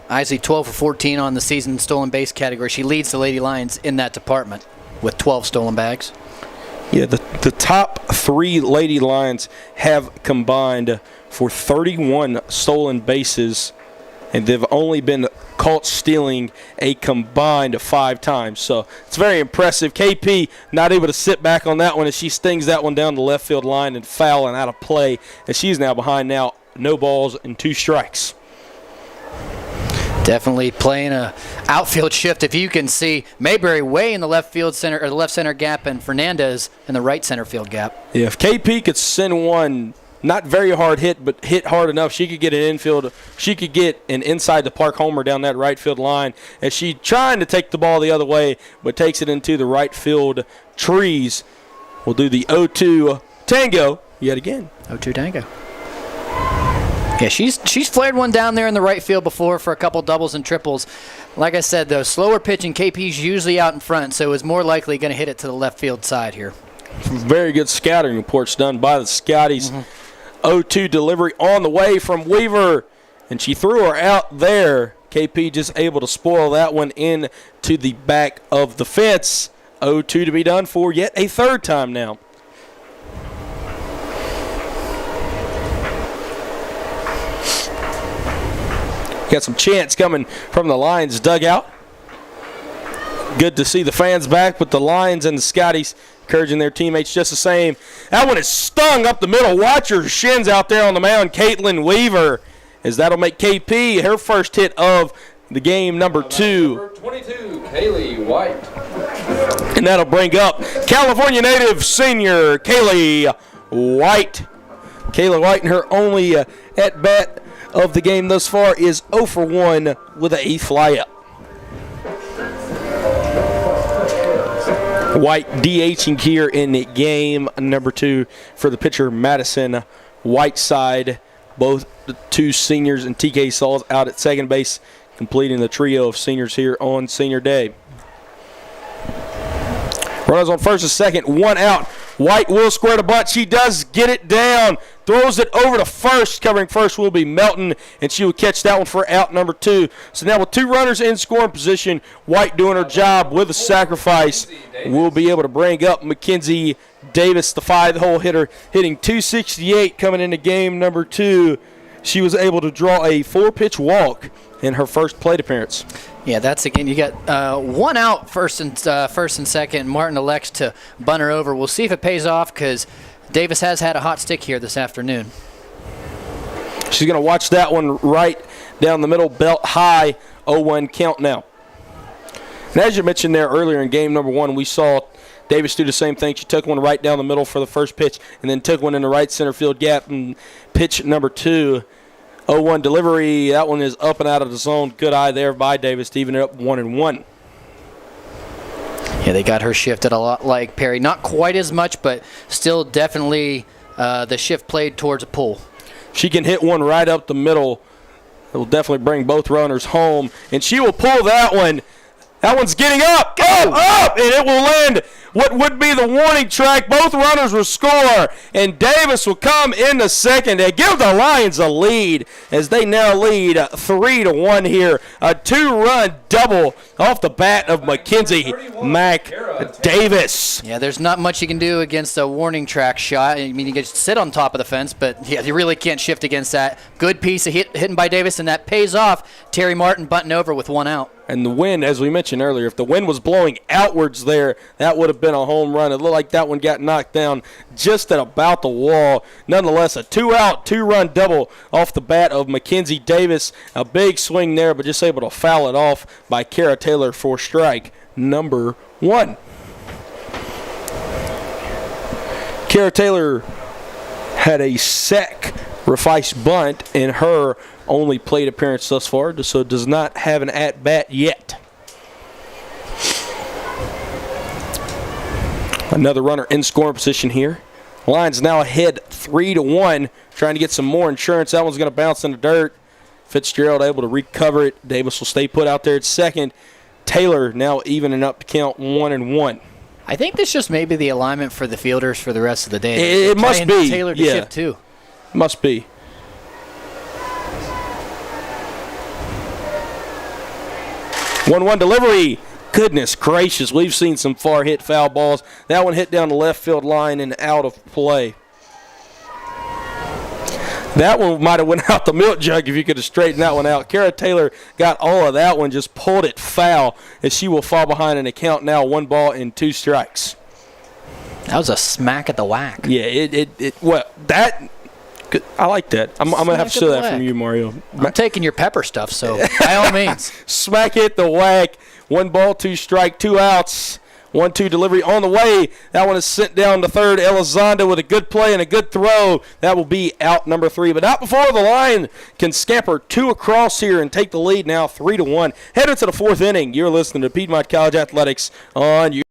Isley 12 for 14 on the season stolen base category. She leads the Lady Lions in that department with 12 stolen bags. Yeah, the top 3 Lady Lions have combined for 31 stolen bases, and they've only been caught stealing a combined 5 times. So it's very impressive. KP not able to sit back on that one as she stings that one down the left field line and foul and out of play, and she's now behind now, no balls and 2 strikes. Definitely playing a outfield shift. If you can see Mayberry way in the left field center or the left center gap, and Fernandez in the right center field gap. Yeah, if KP could send one not very hard hit, but hit hard enough, she could get an infield. She could get an inside the park homer down that right field line. As she trying to take the ball the other way, but takes it into the right field trees. We'll do the 0-2 tango yet again. 0-2 tango. Yeah, she's flared one down there in the right field before for a couple doubles and triples. Like I said, though, slower pitching, KP's usually out in front, so is more likely going to hit it to the left field side here. Very good scouting reports done by the Scotties. 0-2 delivery on the way from Weaver, and she threw her out there. KP just able to spoil that one in to the back of the fence. 0-2 to be done for yet a 3rd time now. Got some chants coming from the Lions dugout. Good to see the fans back, but the Lions and the Scotties encouraging their teammates just the same. That one is stung up the middle. Watch her shins out there on the mound, Caitlin Weaver, as that'll make KP her first hit of the game, number 2. Number 22, Kaylee White. And that'll bring up California native senior Kaylee White. Kaylee White in her only at-bat of the game thus far is 0 for 1 with a fly-up. White DHing here in game number 2 for the pitcher Madison Whiteside. Both the 2 seniors and TK Sauls out at second base, completing the trio of seniors here on senior day. Runners on first and second, 1 out. White will square the butt. She does get it down. Throws it over to first. Covering first will be Melton, and she will catch that one for out number 2. So now with 2 runners in scoring position, White doing her job with a sacrifice. Will be able to bring up Mackenzie Davis, the 5-hole hitter, hitting .268 coming into game number 2. She was able to draw a 4-pitch walk in her first plate appearance. Yeah, that's again. You got 1 out, first and second. Martin elects to bunt her over. We'll see if it pays off because Davis has had a hot stick here this afternoon. She's going to watch that one right down the middle, belt high, 0-1 count now. And as you mentioned there earlier in game number 1, we saw Davis do the same thing. She took one right down the middle for the first pitch and then took one in the right center field gap. And pitch number 2, 0-1 delivery. That one is up and out of the zone. Good eye there by Davis to even it up 1-1. Yeah, they got her shifted a lot like Perry. Not quite as much, but still definitely the shift played towards a pull. She can hit one right up the middle. It will definitely bring both runners home. And she will pull that one. That one's getting up, up, and it will land what would be the warning track. Both runners will score, and Davis will come in the second and give the Lions a lead as they now lead 3-1 here. A 2-run double off the bat of Mackenzie Mac Davis. Yeah, there's not much you can do against a warning track shot. I mean, you can just sit on top of the fence, but yeah, you really can't shift against that. Good piece of hitting by Davis, and that pays off. Terry Martin bunting over with 1 out. And the wind, as we mentioned earlier, if the wind was blowing outwards there, that would have been a home run. It looked like that one got knocked down just at about the wall. Nonetheless, a 2-out, 2-run double off the bat of Mackenzie Davis. A big swing there, but just able to foul it off by Kara Taylor for strike number 1. Kara Taylor had a sacrifice bunt in her only plate appearance thus far, so does not have an at-bat yet. Another runner in scoring position here. Lions now ahead 3-1, trying to get some more insurance. That one's going to bounce in the dirt. Fitzgerald able to recover it. Davis will stay put out there at second. Taylor now evening up to count 1-1. I think this just may be the alignment for the fielders for the rest of the day. It must be. Taylor to shift too. Must be. One delivery. Goodness gracious, we've seen some far hit foul balls. That one hit down the left field line and out of play. That one might have went out the milk jug if you could have straightened that one out. Kara Taylor got all of that one, just pulled it foul, as she will fall behind an account now, 1 ball and 2 strikes. That was a smack at the whack. Yeah, I like that. I'm going to have to show that from you, Mario. I'm taking your pepper stuff, so by all means. Smack hit the whack. 1 ball, 2 strike, 2 outs. 1-2 delivery on the way. That one is sent down to third. Elizondo with a good play and a good throw. That will be out number 3. But not before the line can scamper 2 across here and take the lead now 3-1. Headed to the 4th inning. You're listening to Piedmont College Athletics on YouTube.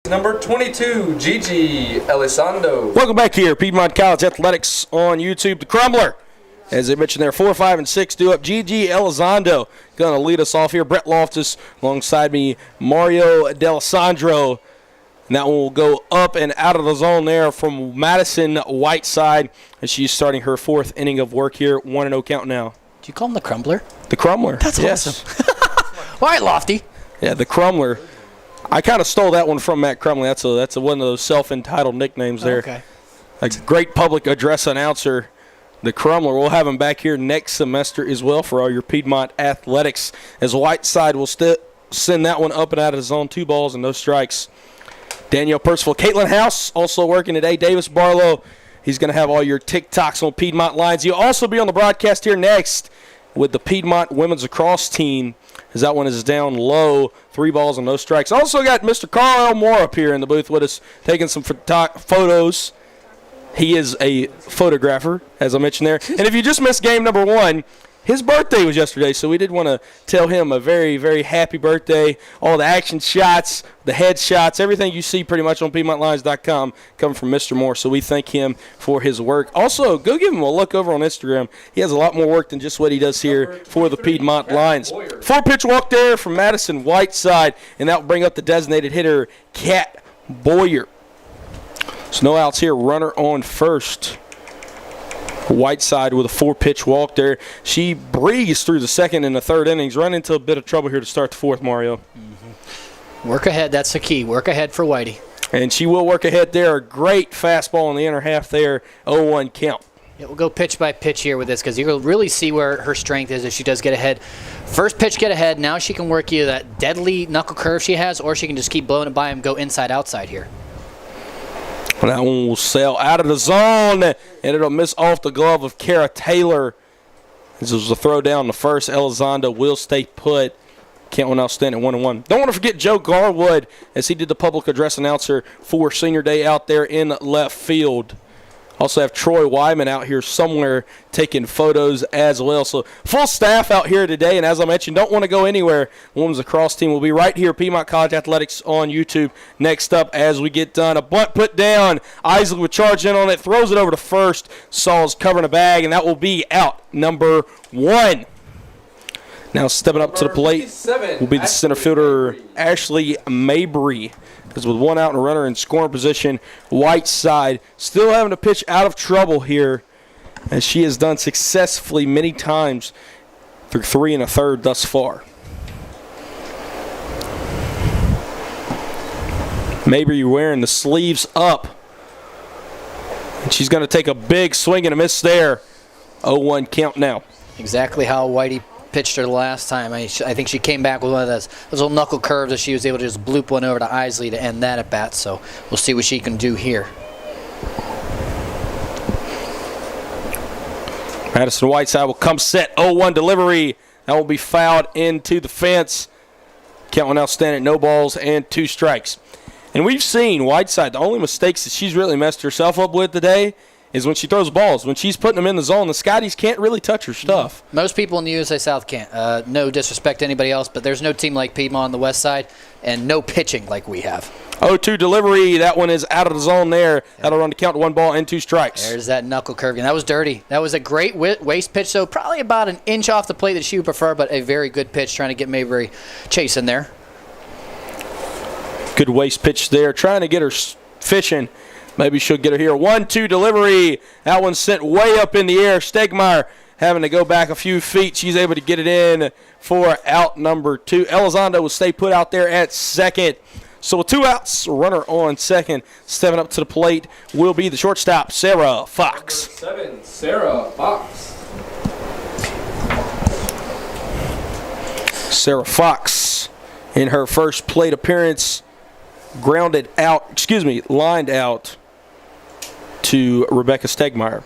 Number 22, Gigi Elizondo. Welcome back here, Piedmont College Athletics on YouTube. The Crumbler, as I mentioned there, 4, 5, and 6 due up. Gigi Elizondo going to lead us off here. Brett Loftus alongside me, Mario D'Alessandro. And that one will go up and out of the zone there from Madison Whiteside, as she's starting her 4th inning of work here. 1-0 count now. Do you call him the Crumbler? The Crumbler. That's awesome. All right, Lofty. Yeah, the Crumbler. I kind of stole that one from Matt Crumley. That's one of those self-entitled nicknames there. Okay. A great public address announcer, the Crumbler. We'll have him back here next semester as well for all your Piedmont athletics, as Whiteside will send that one up and out of the zone. 2 balls and no strikes. Danielle Percival. Caitlin House also working today. Davis Barlow. He's going to have all your TikToks on Piedmont Lines. You'll also be on the broadcast here next with the Piedmont women's lacrosse team, as that one is down low. 3 balls and no strikes. Also got Mr. Carl Moore up here in the booth with us, taking some photos. He is a photographer, as I mentioned there. And if you just missed game number 1, his birthday was yesterday, so we did want to tell him a very, very happy birthday. All the action shots, the head shots, everything you see pretty much on PiedmontLines.com coming from Mr. Moore, so we thank him for his work. Also, go give him a look over on Instagram. He has a lot more work than just what he does here for the Piedmont Lions. 4-pitch walk there from Madison Whiteside, and that will bring up the designated hitter, Kat Boyer. So no outs here, runner on first. Whiteside with a 4-pitch walk there. She breezed through the 2nd and the 3rd innings, run into a bit of trouble here to start the 4th, Mario. Work ahead, that's the key. Work ahead for Whitey. And she will work ahead there. A great fastball in the inner half there. 0-1 count. Yeah, we'll go pitch by pitch here with this because you'll really see where her strength is if she does get ahead. First pitch, get ahead. Now she can work either that deadly knuckle curve she has, or she can just keep blowing it by and go inside-outside here. That one will sail out of the zone, and it'll miss off the glove of Kara Taylor. This was a throw down the first. Elizondo will stay put. Count will now stand at 1-1. Don't want to forget Joe Garwood as he did the public address announcer for Senior Day out there in left field. Also have Troy Wyman out here somewhere taking photos as well. So full staff out here today, and as I mentioned, don't want to go anywhere. Women's lacrosse team will be right here, Piedmont College Athletics on YouTube. Next up as we get done, a bunt put down. Isley will charge in on it, throws it over to first. Saul's covering a bag, and that will be out number 1. Now stepping up to the plate will be the center fielder, Ashley Mabry. Because with 1 out and a runner in scoring position, Whiteside still having to pitch out of trouble here, as she has done successfully many times through 3 1/3 thus far. Mabry wearing the sleeves up. And she's going to take a big swing and a miss there. 0-1 count now. Exactly how Whitey pitched her last time. I think she came back with one of those little knuckle curves that she was able to just bloop one over to Isley to end that at bat. So we'll see what she can do here. Madison Whiteside will come set. 0-1 delivery. That will be fouled into the fence. Count will now stand at no balls and 2 strikes. And we've seen Whiteside, the only mistakes that she's really messed herself up with today is when she throws balls. When she's putting them in the zone, the Scotties can't really touch her stuff. Most people in the USA South can't. No disrespect to anybody else, but there's no team like Piedmont on the west side and no pitching like we have. 0-2 delivery. That one is out of the zone there. That'll run to count to 1 ball and 2 strikes. There's that knuckle curve. And that was dirty. That was a great waist pitch, so probably about an inch off the plate that she would prefer, but a very good pitch trying to get Mabry chasing there. Good waist pitch there. Trying to get her fishing. Maybe she'll get her here. 1-2 delivery. That one sent way up in the air. Stegmeyer having to go back a few feet. She's able to get it in for out number 2. Elizondo will stay put out there at second. So with 2 outs, runner on second. Stepping up to the plate will be the shortstop, Sarah Fox. Number 7, Sarah Fox. Sarah Fox in her first plate appearance lined out to Rebecca Stegmeyer.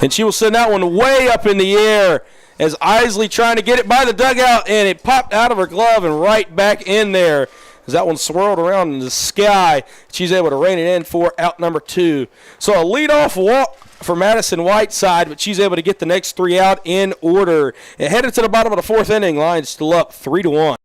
And she will send that one way up in the air as Isley trying to get it by the dugout, and it popped out of her glove and right back in there as that one swirled around in the sky. She's able to rein it in for out number 2. So a leadoff walk for Madison Whiteside, but she's able to get the next 3 out in order. And headed to the bottom of the 4th inning, Lions still up 3-1.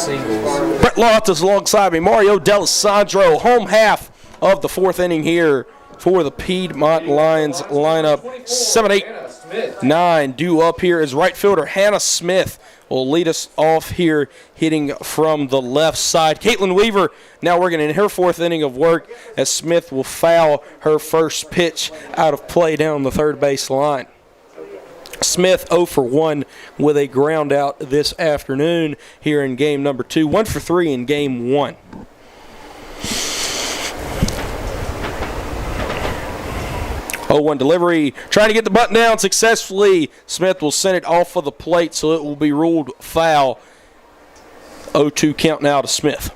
singles. Brett Loftus alongside me. Mario D'Alessandro, home half of the fourth inning here for the Piedmont Lions lineup. 7, 8, 9 due up here is right fielder Hannah Smith will lead us off here, hitting from the left side. Caitlin Weaver now working in her fourth inning of work as Smith will foul her first pitch out of play down the third base line. Smith 0 for 1 with a ground out this afternoon here in game number 2. 1 for 3 in game 1. Oh, 1 delivery, trying to get the button down successfully. Smith will send it off of the plate, so it will be ruled foul. 0-2 count now to Smith.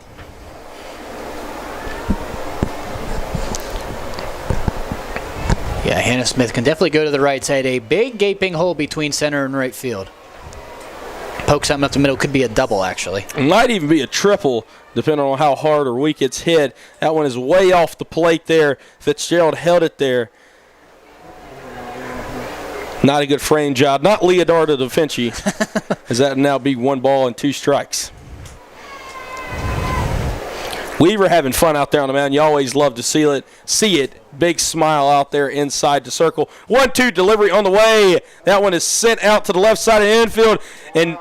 Yeah, Hannah Smith can definitely go to the right side. A big gaping hole between center and right field. Poke something up the middle, could be a double, actually. It might even be a triple, depending on how hard or weak it's hit. That one is way off the plate there. Fitzgerald held it there. Not a good frame job. Not Leonardo da Vinci, as that now be 1 ball and 2 strikes. Weaver having fun out there on the mound. You always love to see it. Big smile out there inside the circle. 1-2 delivery on the way. That one is sent out to the left side of the infield, and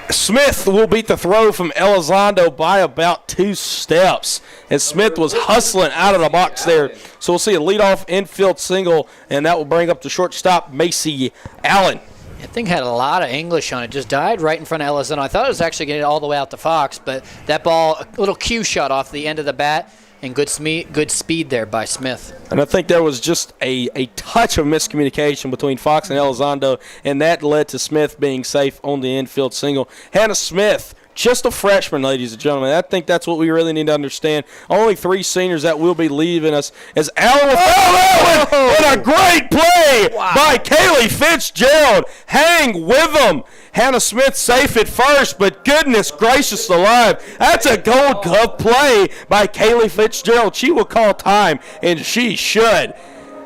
Smith will beat the throw from Elizondo by about 2 steps. And Smith was hustling out of the box there. So we'll see a leadoff infield single, and that will bring up the shortstop, Macy Allen. That thing had a lot of English on it. Just died right in front of Elizondo. I thought it was actually getting all the way out to Fox, but that ball, a little cue shot off the end of the bat, and good speed there by Smith. And I think there was just a touch of miscommunication between Fox and Elizondo, and that led to Smith being safe on the infield single. Hannah Smith, just a freshman, ladies and gentlemen. I think that's what we really need to understand. Only 3 seniors that will be leaving us as Allen will and a great play by Kaylee Fitzgerald. Hang with them. Hannah Smith safe at first, but goodness gracious alive, that's a Gold Glove play by Kaylee Fitzgerald. She will call time, and she should.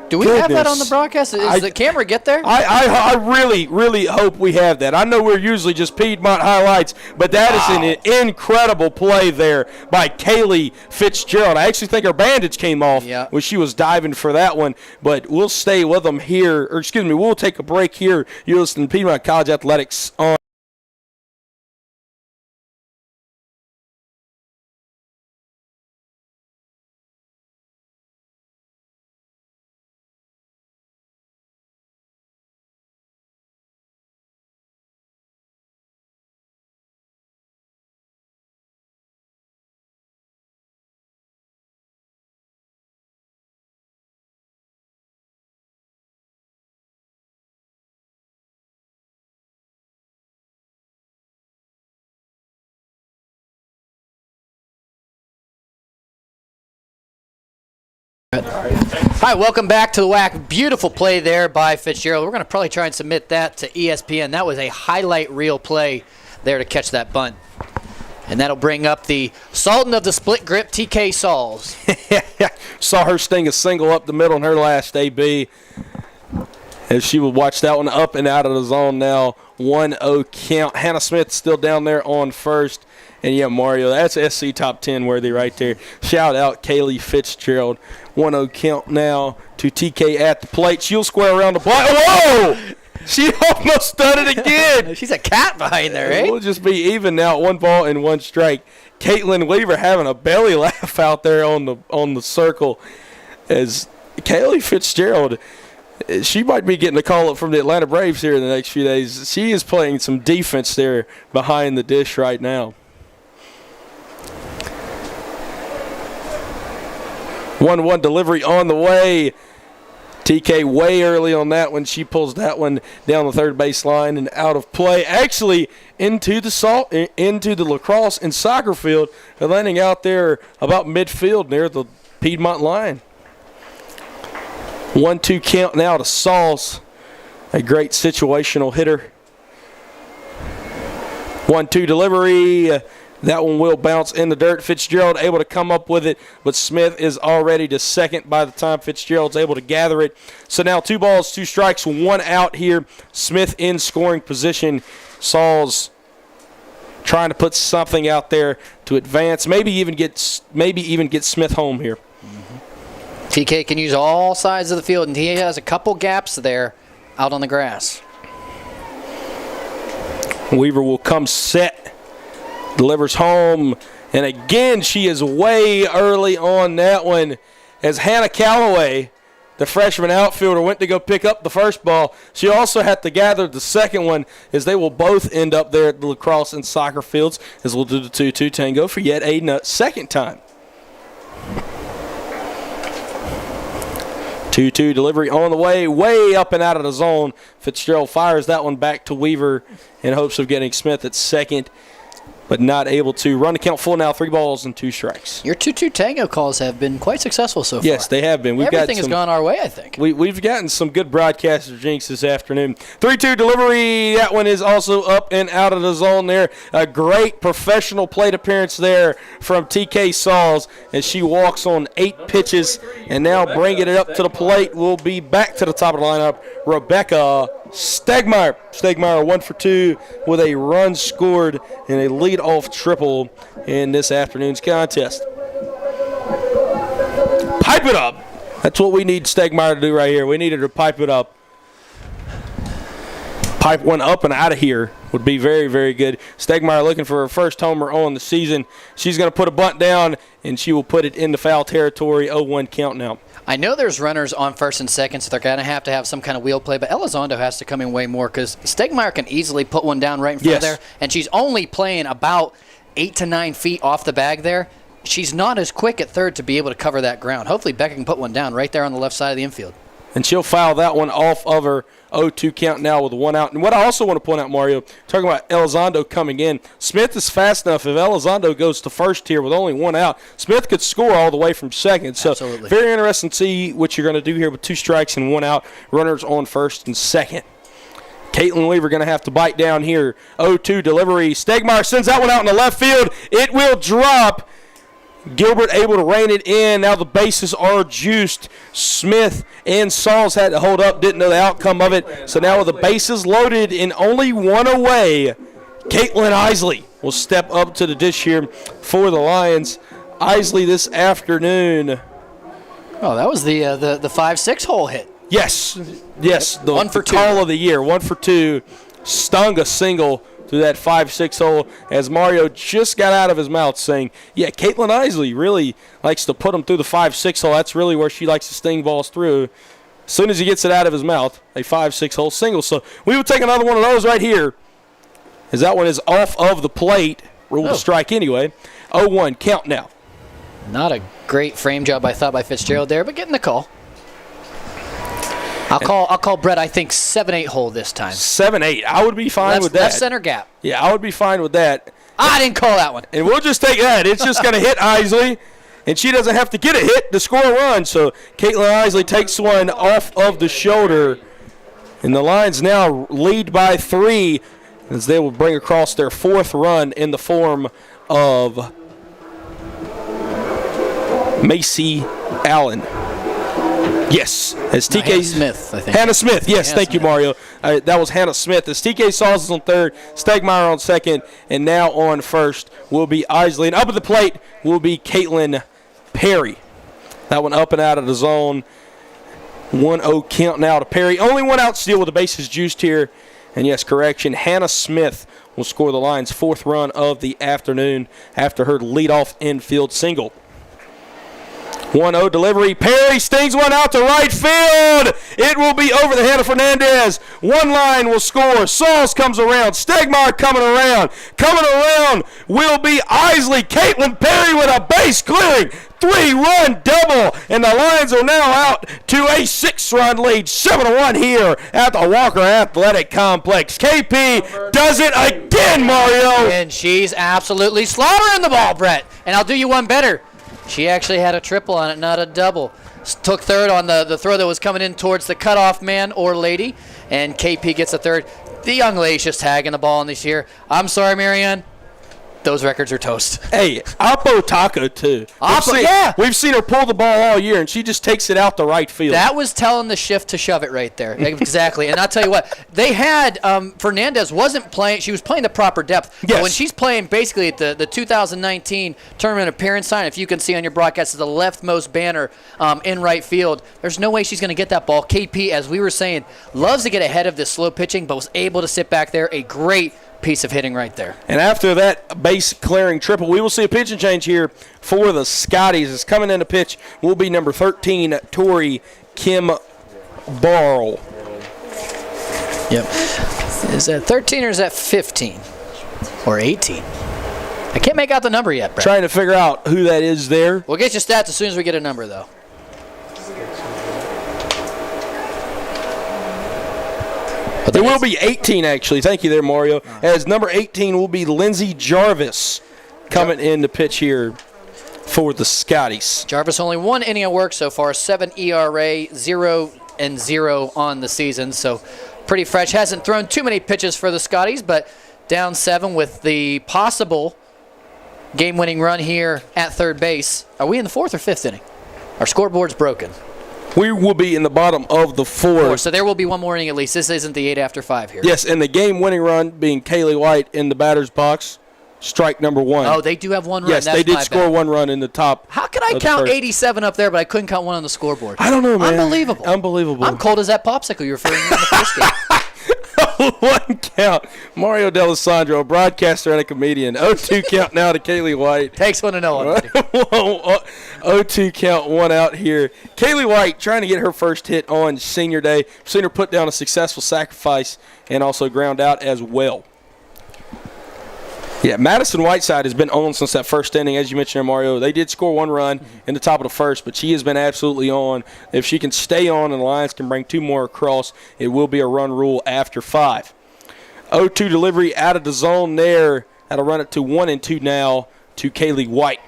Do we have that on the broadcast? Does the camera get there? I really, really hope we have that. I know we're usually just Piedmont highlights, but that is an incredible play there by Kaylee Fitzgerald. I actually think her bandage came off when she was diving for that one, but we'll stay with them here. Or excuse me, we'll take a break here. You're listening to Piedmont College Athletics on. Hi, welcome back to the WAC. Beautiful play there by Fitzgerald. We're going to probably try and submit that to ESPN. That was a highlight reel play there to catch that bunt. And that'll bring up the Sultan of the split grip, TK Sauls. Saw her sting a single up the middle in her last AB. As she would watch that one up and out of the zone now. 1-0 count. Hannah Smith still down there on first. And yeah, Mario, that's SC top 10 worthy right there. Shout out Kaylee Fitzgerald. 1-0 count now to TK at the plate. She'll square around the plate. Whoa! She almost done it again. She's a cat behind there, eh? We'll just be even now. 1 ball and 1 strike. Caitlin Weaver having a belly laugh out there on the circle as Kaylee Fitzgerald, she might be getting a call up from the Atlanta Braves here in the next few days. She is playing some defense there behind the dish right now. 1-1 delivery on the way. TK way early on that one. She pulls that one down the third base line and out of play. Actually into the lacrosse and soccer field, landing out there about midfield near the Piedmont line. 1-2 count now to Sauls. A great situational hitter. 1-2 delivery. That one will bounce in the dirt. Fitzgerald able to come up with it, but Smith is already to second by the time Fitzgerald's able to gather it. So now 2 balls, 2 strikes, 1 out here. Smith in scoring position. Sauls trying to put something out there to advance, maybe even get Smith home here. TK can use all sides of the field, and he has a couple gaps there out on the grass. Weaver will come set, delivers home, and again she is way early on that one as Hannah Calloway, the freshman outfielder, went to go pick up the first ball. She also had to gather the second one as they will both end up there at the lacrosse and soccer fields as we'll do the 2-2 tango for yet a second time. 2-2 delivery on the way up and out of the zone. Fitzgerald fires that one back to Weaver in hopes of getting Smith at second, but not able to. Run the count full now, 3 balls and 2 strikes. Your 2-2 tango calls have been quite successful so far. Yes, they have been. Everything has gone our way, I think. We've gotten some good broadcaster jinx this afternoon. 3-2 delivery. That one is also up and out of the zone there. A great professional plate appearance there from TK Sauls as she walks on 8 pitches and now bringing it up to the plate will be back to the top of the lineup, Rebecca Stegmeyer. Stegmeyer 1 for 2 with a run scored and a lead-off triple in this afternoon's contest. Pipe it up. That's what we need Stegmeyer to do right here. We need her to pipe it up. Pipe one up and out of here would be very, very good. Stegmeyer looking for her first homer on the season. She's going to put a bunt down, and she will put it into foul territory. 0-1 count now. I know there's runners on first and second, so they're going to have some kind of wheel play, but Elizondo has to come in way more because Stegmeyer can easily put one down right in front of there, and she's only playing about 8 to 9 feet off the bag there. She's not as quick at third to be able to cover that ground. Hopefully Becca can put one down right there on the left side of the infield. And she'll foul that one off of her 0-2 count now with 1 out. And what I also want to point out, Mario, talking about Elizondo coming in, Smith is fast enough. If Elizondo goes to first here with only 1 out, Smith could score all the way from second. So Absolutely. Very interesting to see what you're going to do here with 2 strikes and 1 out. Runners on first and second. Caitlin Weaver going to have to bite down here. 0-2 delivery. Stegmeyer sends that one out in the left field. It will drop. Gilbert able to rein it in. Now the bases are juiced. Smith and Sauls had to hold up, didn't know the outcome of it. So now with the bases loaded and only 1 away, Caitlin Isley will step up to the dish here for the Lions. Isley this afternoon. Oh, that was the 5-6 hole hit. Yes. The 1 for 2. Call of the year, 1 for 2. Stung a single through that 5-6 hole as Mario just got out of his mouth saying, yeah, Caitlin Isley really likes to put them through the 5-6 hole. That's really where she likes to sting balls through. As soon as he gets it out of his mouth, a 5-6 hole single. So we will take another one of those right here as that one is off of the plate. Ruled a strike anyway. 0-1 count now. Not a great frame job, I thought, by Fitzgerald there, but getting the call. I'll call Brett, I think, 7-8 hole this time. 7-8. I would be fine with that. Left center gap. Yeah, I would be fine with that. I didn't call that one. And we'll just take that. It's just going to hit Isley, and she doesn't have to get a hit to score a run. So Caitlin Isley takes one off of the shoulder. And the Lions now lead by 3 as they will bring across their 4th run in the form of Macy Allen. Yes, as TK Hannah Smith, I think. Hannah Smith, yes, Hannah thank Smith. you, Mario. That was Hannah Smith. As TK Sauls is on third, Stegmeyer on second, and now on first will be Isley. And up at the plate will be Caitlin Perry. That one up and out of the zone. 1-0 count now to Perry. Only 1 out steal with the bases juiced here. And yes, correction, Hannah Smith will score the Lions' 4th run of the afternoon after her leadoff infield single. 1-0 delivery. Perry stings one out to right field. It will be over the head of Fernandez. One line will score. Sauls comes around. Stegmeyer coming around. Coming around will be Isley. Caitlin Perry with a base clearing 3-run double. And the Lions are now out to a 6-run lead. 7-1 here at the Walker Athletic Complex. KP does it again, Mario. And she's absolutely slaughtering the ball, Brett. And I'll do you one better. She actually had a triple on it, not a double. Took third on the throw that was coming in towards the cutoff man or lady, and KP gets a third. The young lady's just tagging the ball in this here. I'm sorry, Marianne. those records are toast. Hey, Oppo Taco, too. We've seen her pull the ball all year, and she just takes it out the right field. That was telling the shift to shove it right there. Exactly. And I'll tell you what, they had Fernandez wasn't playing. She was playing the proper depth. Yes. But when she's playing basically at the 2019 tournament appearance sign, if you can see on your broadcast, is the leftmost banner in right field. There's no way she's going to get that ball. KP, as we were saying, loves to get ahead of this slow pitching, but was able to sit back there. A great piece of hitting right there. And after that base clearing triple, we will see a pitching change here for the Scotties. It's coming in to pitch will be number 13, Tori Kim Barl. Yep. Is that 13 or is that 15 or 18? I can't make out the number yet, Brett. Trying to figure out who that is there. We'll get your stats as soon as we get a number, though. It will be 18, actually. Thank you there, Mario. As number 18 will be Lindsey Jarvis coming in to pitch here for the Scotties. Jarvis only 1 inning of work so far, 7 ERA, 0-0 on the season. So pretty fresh. Hasn't thrown too many pitches for the Scotties, but down 7 with the possible game-winning run here at third base. Are we in the 4th or 5th inning? Our scoreboard's broken. We will be in the bottom of the 4th. So there will be one more inning at least. This isn't the 8 after 5 here. Yes, and the game-winning run being Kaylee White in the batter's box, strike number 1. Oh, they do have one run. Yes, That's they did my score bad. one run in the top. How could I count 87 up there, but I couldn't count one on the scoreboard? I don't know, man. Unbelievable. Unbelievable. I'm cold as that popsicle you were referring to in the first game. 1 count. Mario D'Alessandro, broadcaster and a comedian. 0-2 count now to Kaylee White. Takes one to know one. 0-2 count, 1 out here. Kaylee White trying to get her first hit on senior day. We've seen her put down a successful sacrifice and also ground out as well. Yeah, Madison Whiteside has been on since that first inning, as you mentioned there, Mario. They did score 1 run in the top of the first, but she has been absolutely on. If she can stay on and the Lions can bring 2 more across, it will be a run rule after 5. 0-2 delivery out of the zone there. That'll run it to 1-2 now to Kaylee White.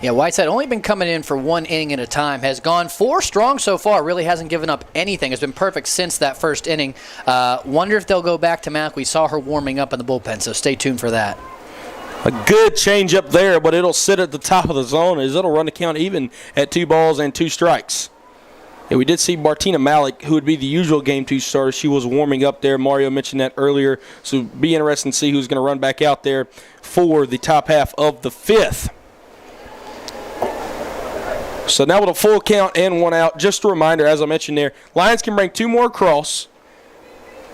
Yeah, Whiteside only been coming in for 1 inning at a time. Has gone 4 strong so far. Really hasn't given up anything. Has been perfect since that first inning. Wonder if they'll go back to Mac. We saw her warming up in the bullpen, so stay tuned for that. A good change up there, but it'll sit at the top of the zone as it'll run the count even at 2 balls and 2 strikes. And we did see Martina Malik, who would be the usual game 2 starter. She was warming up there. Mario mentioned that earlier. So be interesting to see who's going to run back out there for the top half of the 5th. So now with a full count and 1 out, just a reminder, as I mentioned there, Lions can bring 2 more across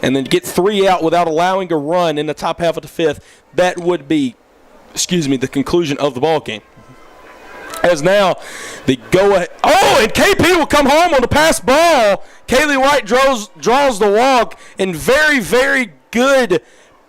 and then get 3 out without allowing a run in the top half of the 5th. That would be the conclusion of the ball game. As now the go ahead. Oh, and KP will come home on the pass ball. Kaylee White draws the walk, and very, very good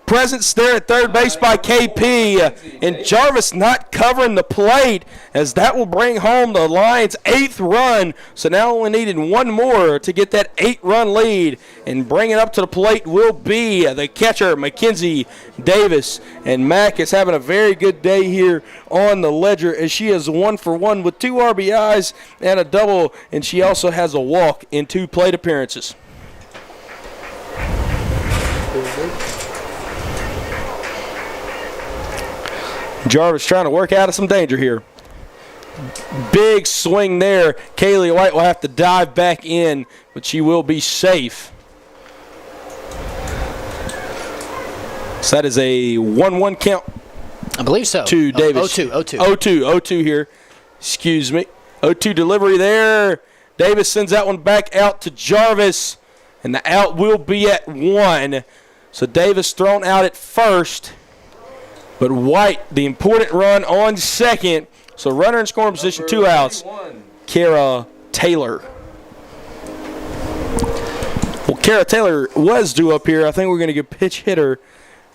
presence there at third base by KP. And Jarvis not covering the plate, as that will bring home the Lions' 8th run. So now only needed 1 more to get that 8-run lead. And bring it up to the plate will be the catcher, Mackenzie Davis. And Mack is having a very good day here on the ledger, as she is 1 for 1 with 2 RBIs and a double. And she also has a walk in 2 plate appearances. Jarvis trying to work out of some danger here. Big swing there. Kaylee White will have to dive back in, but she will be safe. So that is a 1-1 count. I believe so. To Davis. 0-2 here. Excuse me. 0-2 delivery there. Davis sends that one back out to Jarvis, and the out will be at 1. So Davis thrown out at first. But White, the important run on second. So runner in scoring position, 2 outs. Kara Taylor. Well, Kara Taylor was due up here. I think we're going to get pinch hitter.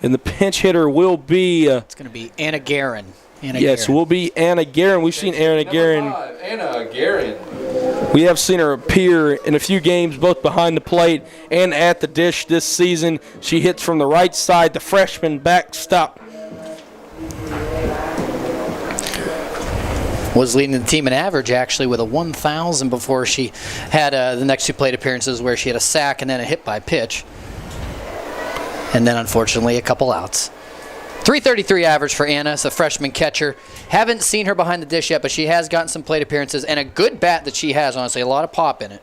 And the pinch hitter will be... it's going to be Anna Guerin. Yes, will be Anna Guerin. We've seen Anna Guerin. Anna Guerin. We have seen her appear in a few games, both behind the plate and at the dish this season. She hits from the right side, the freshman backstop. Was leading the team in average, actually, with a 1,000 before she had the next 2 plate appearances where she had a sack and then a hit by pitch. And then, unfortunately, a couple outs. .333 average for Agnes, a freshman catcher. Haven't seen her behind the dish yet, but she has gotten some plate appearances and a good bat that she has, honestly. A lot of pop in it.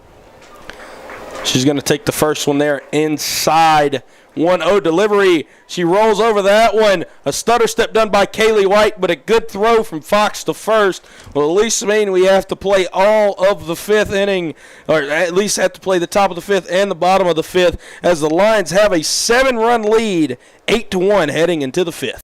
She's going to take the first one there inside. 1-0 delivery. She rolls over that one. A stutter step done by Kaylee White, but a good throw from Fox to first. Will at least mean we have to play all of the fifth inning, or at least have to play the top of the fifth and the bottom of the fifth, as the Lions have a 7-run lead, 8-1 heading into the fifth.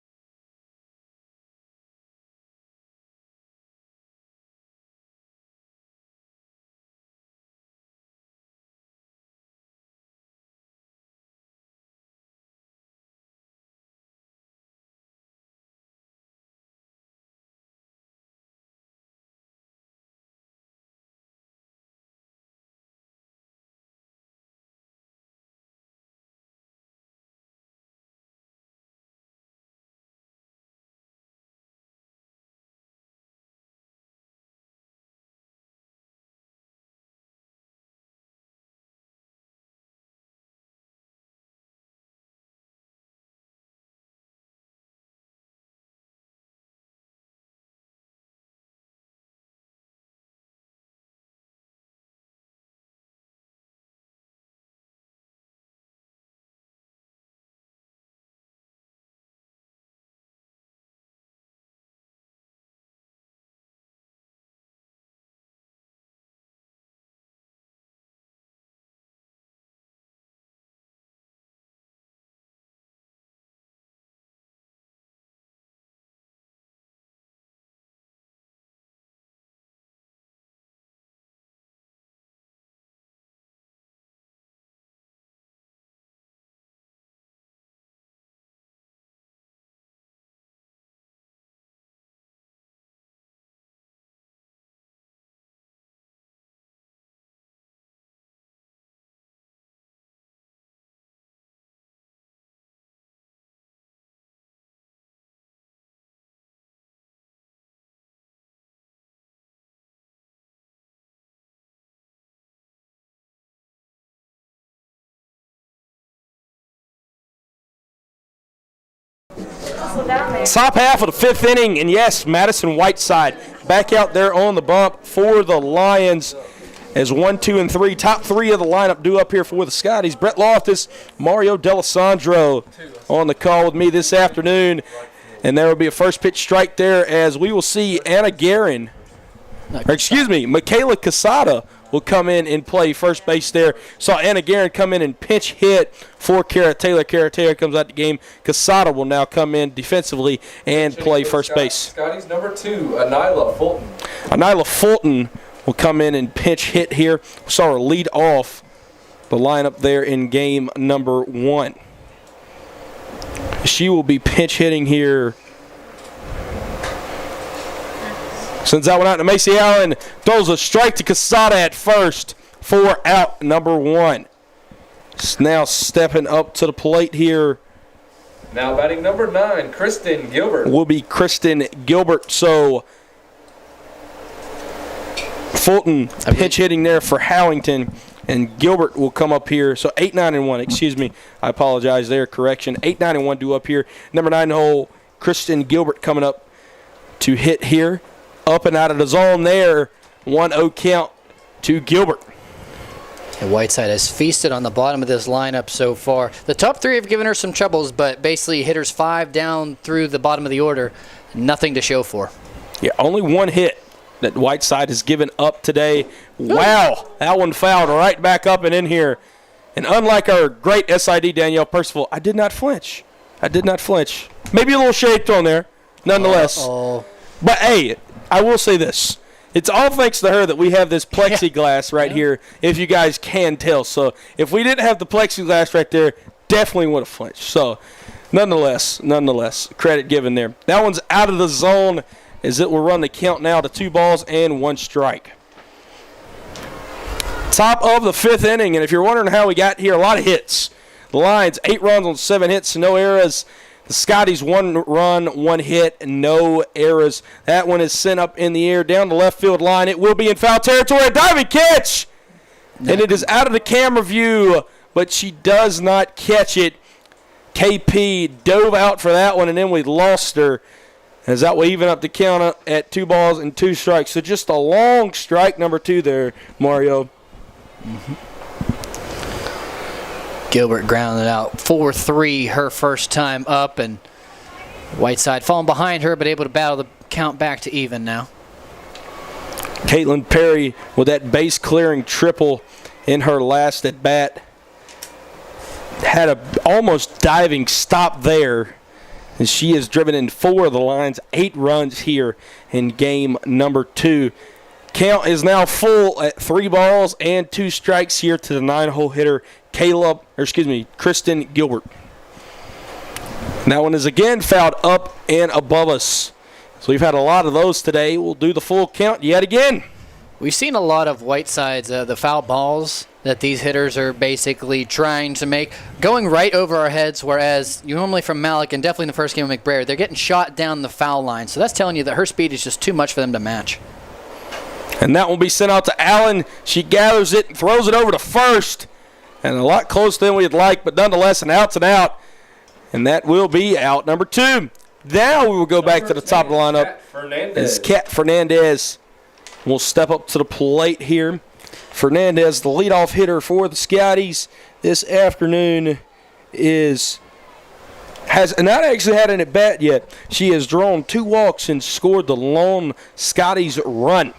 Top half of the fifth inning, and yes, Madison Whiteside back out there on the bump for the Lions as 1, 2, and 3. Top three of the lineup due up here for the Scotties. Brett Loftus, Mario D'Alessandro on the call with me this afternoon. And there will be a first pitch strike there as we will see Michaela Casada will come in and play first base there. Saw Anna Guerin come in and pinch hit for Kara Taylor. Kara Taylor comes out the game. Casada will now come in defensively and play first base. Scotty's number 2, Anila Fulton. Anila Fulton will come in and pinch hit here. Saw her lead off the lineup there in game number 1. She will be pinch hitting here. Sends that one out to Macy Allen. Throws a strike to Casada at first for out number 1. Now stepping up to the plate here. Now batting number 9, Kristen Gilbert. Will be Kristen Gilbert. So Fulton pitch hitting there for Howington. And Gilbert will come up here. So 8, 9, and 1. Excuse me. I apologize there. Correction. 8, 9, and 1 due up here. Number 9 hole, Kristen Gilbert coming up to hit here. Up and out of the zone there. 1-0 count to Gilbert. And Whiteside has feasted on the bottom of this lineup so far. The top 3 have given her some troubles, but basically hitters 5 down through the bottom of the order. Nothing to show for. Yeah, only one hit that Whiteside has given up today. Wow, that one fouled right back up and in here. And unlike our great SID, Danielle Percival, I did not flinch. Maybe a little shade thrown there, nonetheless. But, hey, I will say this. It's all thanks to her that we have this plexiglass right here, if you guys can tell. So if we didn't have the plexiglass right there, definitely would have flinched. So nonetheless, credit given there. That one's out of the zone as it will run the count now to 2 balls and 1 strike. Top of the 5th inning, and if you're wondering how we got here, a lot of hits. The Lions, 8 runs on 7 hits, no errors. The Scotties, 1 run, 1 hit, no errors. That one is sent up in the air down the left field line. It will be in foul territory. A diving catch! And it is out of the camera view, but she does not catch it. KP dove out for that one, and then we lost her. As that will even up the count at 2 balls and 2 strikes. So just a long strike number 2 there, Mario. Gilbert grounded out 4-3 her first time up, and Whiteside falling behind her, but able to battle the count back to even now. Caitlin Perry with that base clearing triple in her last at bat. Had a almost diving stop there, and she has driven in 4 of the lines, 8 runs here in game number 2. Count is now full at 3 balls and 2 strikes here to the 9-hole hitter, Kristen Gilbert. And that one is again fouled up and above us. So we've had a lot of those today. We'll do the full count yet again. We've seen a lot of Whiteside's the foul balls that these hitters are basically trying to make, going right over our heads, whereas you normally from Malik and definitely in the first game of McBrayer, they're getting shot down the foul line. So that's telling you that her speed is just too much for them to match. And that will be sent out to Allen. She gathers it and throws it over to first. And a lot closer than we'd like, but nonetheless an out's an out. And that will be out number 2. Now we will go back to the top of the lineup. It's Kat Fernandez will step up to the plate here. Fernandez, the leadoff hitter for the Scotties this afternoon, has not actually had an at-bat yet. She has drawn 2 walks and scored the lone Scotties run.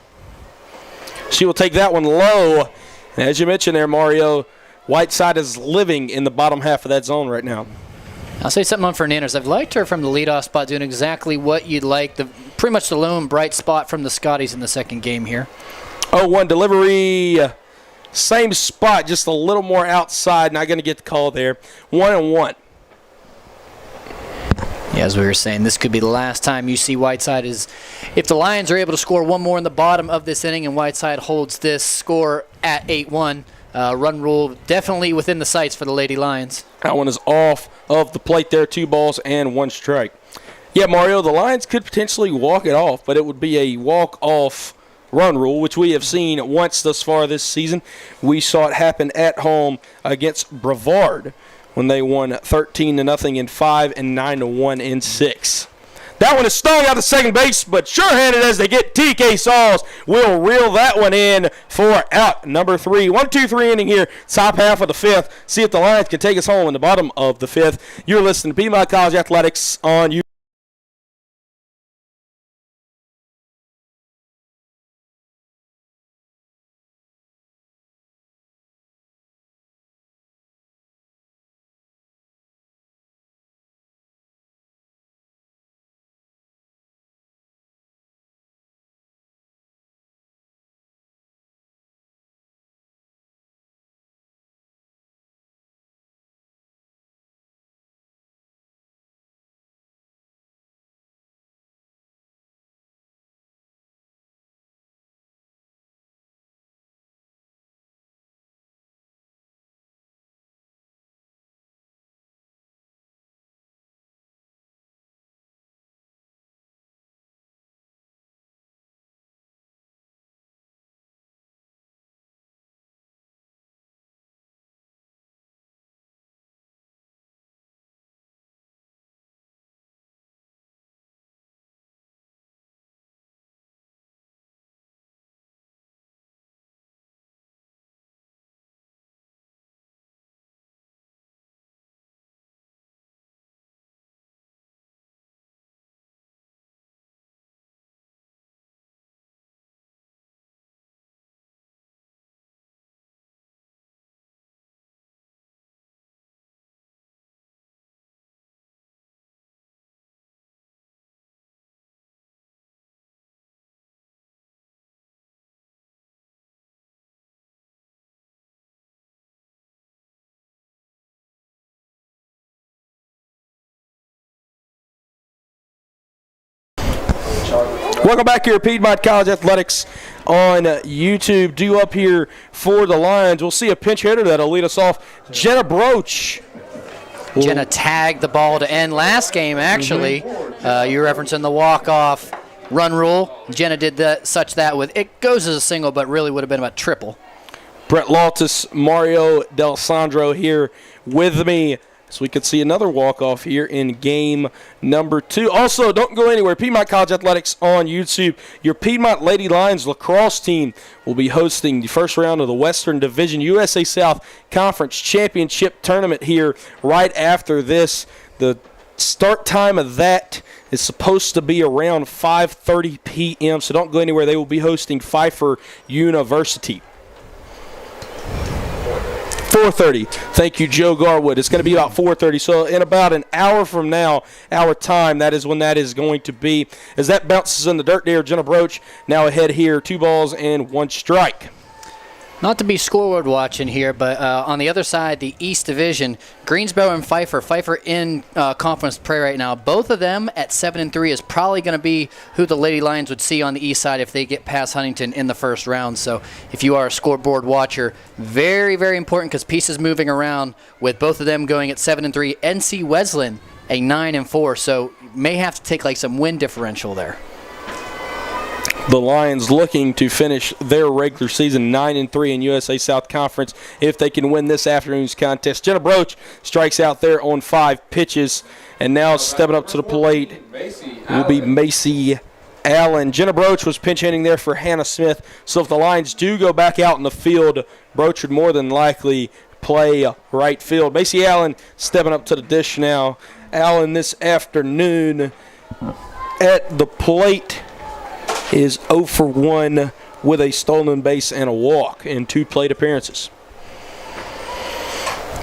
She will take that one low. And as you mentioned there, Mario, Whiteside is living in the bottom half of that zone right now. I'll say something on Fernandez. I've liked her from the leadoff spot, doing exactly what you'd like. Pretty much the lone bright spot from the Scotties in the second game here. 0-1 delivery. Same spot, just a little more outside. Not going to get the call there. 1-1. Yeah, as we were saying, this could be the last time you see Whiteside. If the Lions are able to score 1 more in the bottom of this inning and Whiteside holds this score at 8-1, run rule definitely within the sights for the Lady Lions. That one is off of the plate there. 2 balls and 1 strike. Yeah, Mario, the Lions could potentially walk it off, but it would be a walk-off run rule, which we have seen once thus far this season. We saw it happen at home against Brevard when they won 13-0 in 5 and 9-1 in 6. That one is stung out to second base, but sure-handed as they get. TK Sauls will reel that one in for out number 3. 1-2-3 inning here, top half of the 5th. See if the Lions can take us home in the bottom of the 5th. You're listening to Piedmont College Athletics on YouTube. Welcome back here at Piedmont College Athletics on YouTube. Due up here for the Lions. We'll see a pinch hitter that'll lead us off. Jenna Broach. Jenna tagged the ball to end last game, actually. You're referencing the walk-off run rule. Jenna did that with it goes as a single, but really would have been about triple. Brett Lautis, Mario Del Sandro here with me So we could see another walk-off here in game number 2. Also, don't go anywhere. Piedmont College Athletics on YouTube. Your Piedmont Lady Lions lacrosse team will be hosting the first round of the Western Division USA South Conference Championship Tournament here right after this. The start time of that is supposed to be around 5:30 p.m., so don't go anywhere. They will be hosting Pfeiffer University. 4:30. Thank you, Joe Garwood. It's going to be about 4:30. So in about an hour from now, our time, that is when that is going to be. As that bounces in the dirt there, Jenna Broach now ahead here, 2 balls and 1 strike. Not to be scoreboard watching here, but on the other side, the East Division, Greensboro and Pfeiffer. Pfeiffer in conference play right now. Both of them at 7-3 is probably going to be who the Lady Lions would see on the east side if they get past Huntington in the first round. So if you are a scoreboard watcher, very, very important because pieces moving around with both of them going at 7-3. NC Wesleyan a 9-4, so may have to take like some win differential there. The Lions looking to finish their regular season 9-3 in USA South Conference if they can win this afternoon's contest. Jenna Broach strikes out there on 5 pitches, and now stepping up to the plate will be Macy Allen. Jenna Broach was pinch hitting there for Hannah Smith, so if the Lions do go back out in the field, Broach would more than likely play right field. Macy Allen stepping up to the dish now. Allen this afternoon at the plate is 0 for 1 with a stolen base and a walk in 2 plate appearances.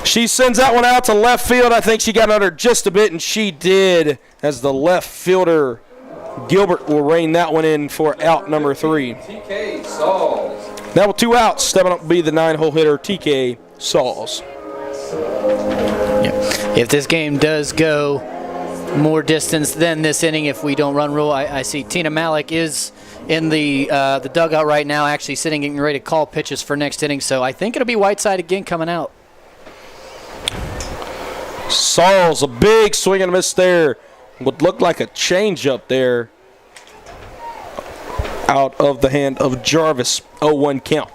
She sends that one out to left field. I think she got under just a bit, and she did, as the left fielder Gilbert will rein that one in for out number 3. TK Sauls. Now with 2 outs, stepping up to be the 9-hole hitter, TK Sauls. Yeah. If this game does go more distance than this inning, if we don't run rule, I see Tina Malik is in the dugout right now, actually sitting getting ready to call pitches for next inning. So I think it'll be Whiteside again coming out. Sauls, a big swing and a miss there. Would look like a changeup there. Out of the hand of Jarvis. 0-1 count.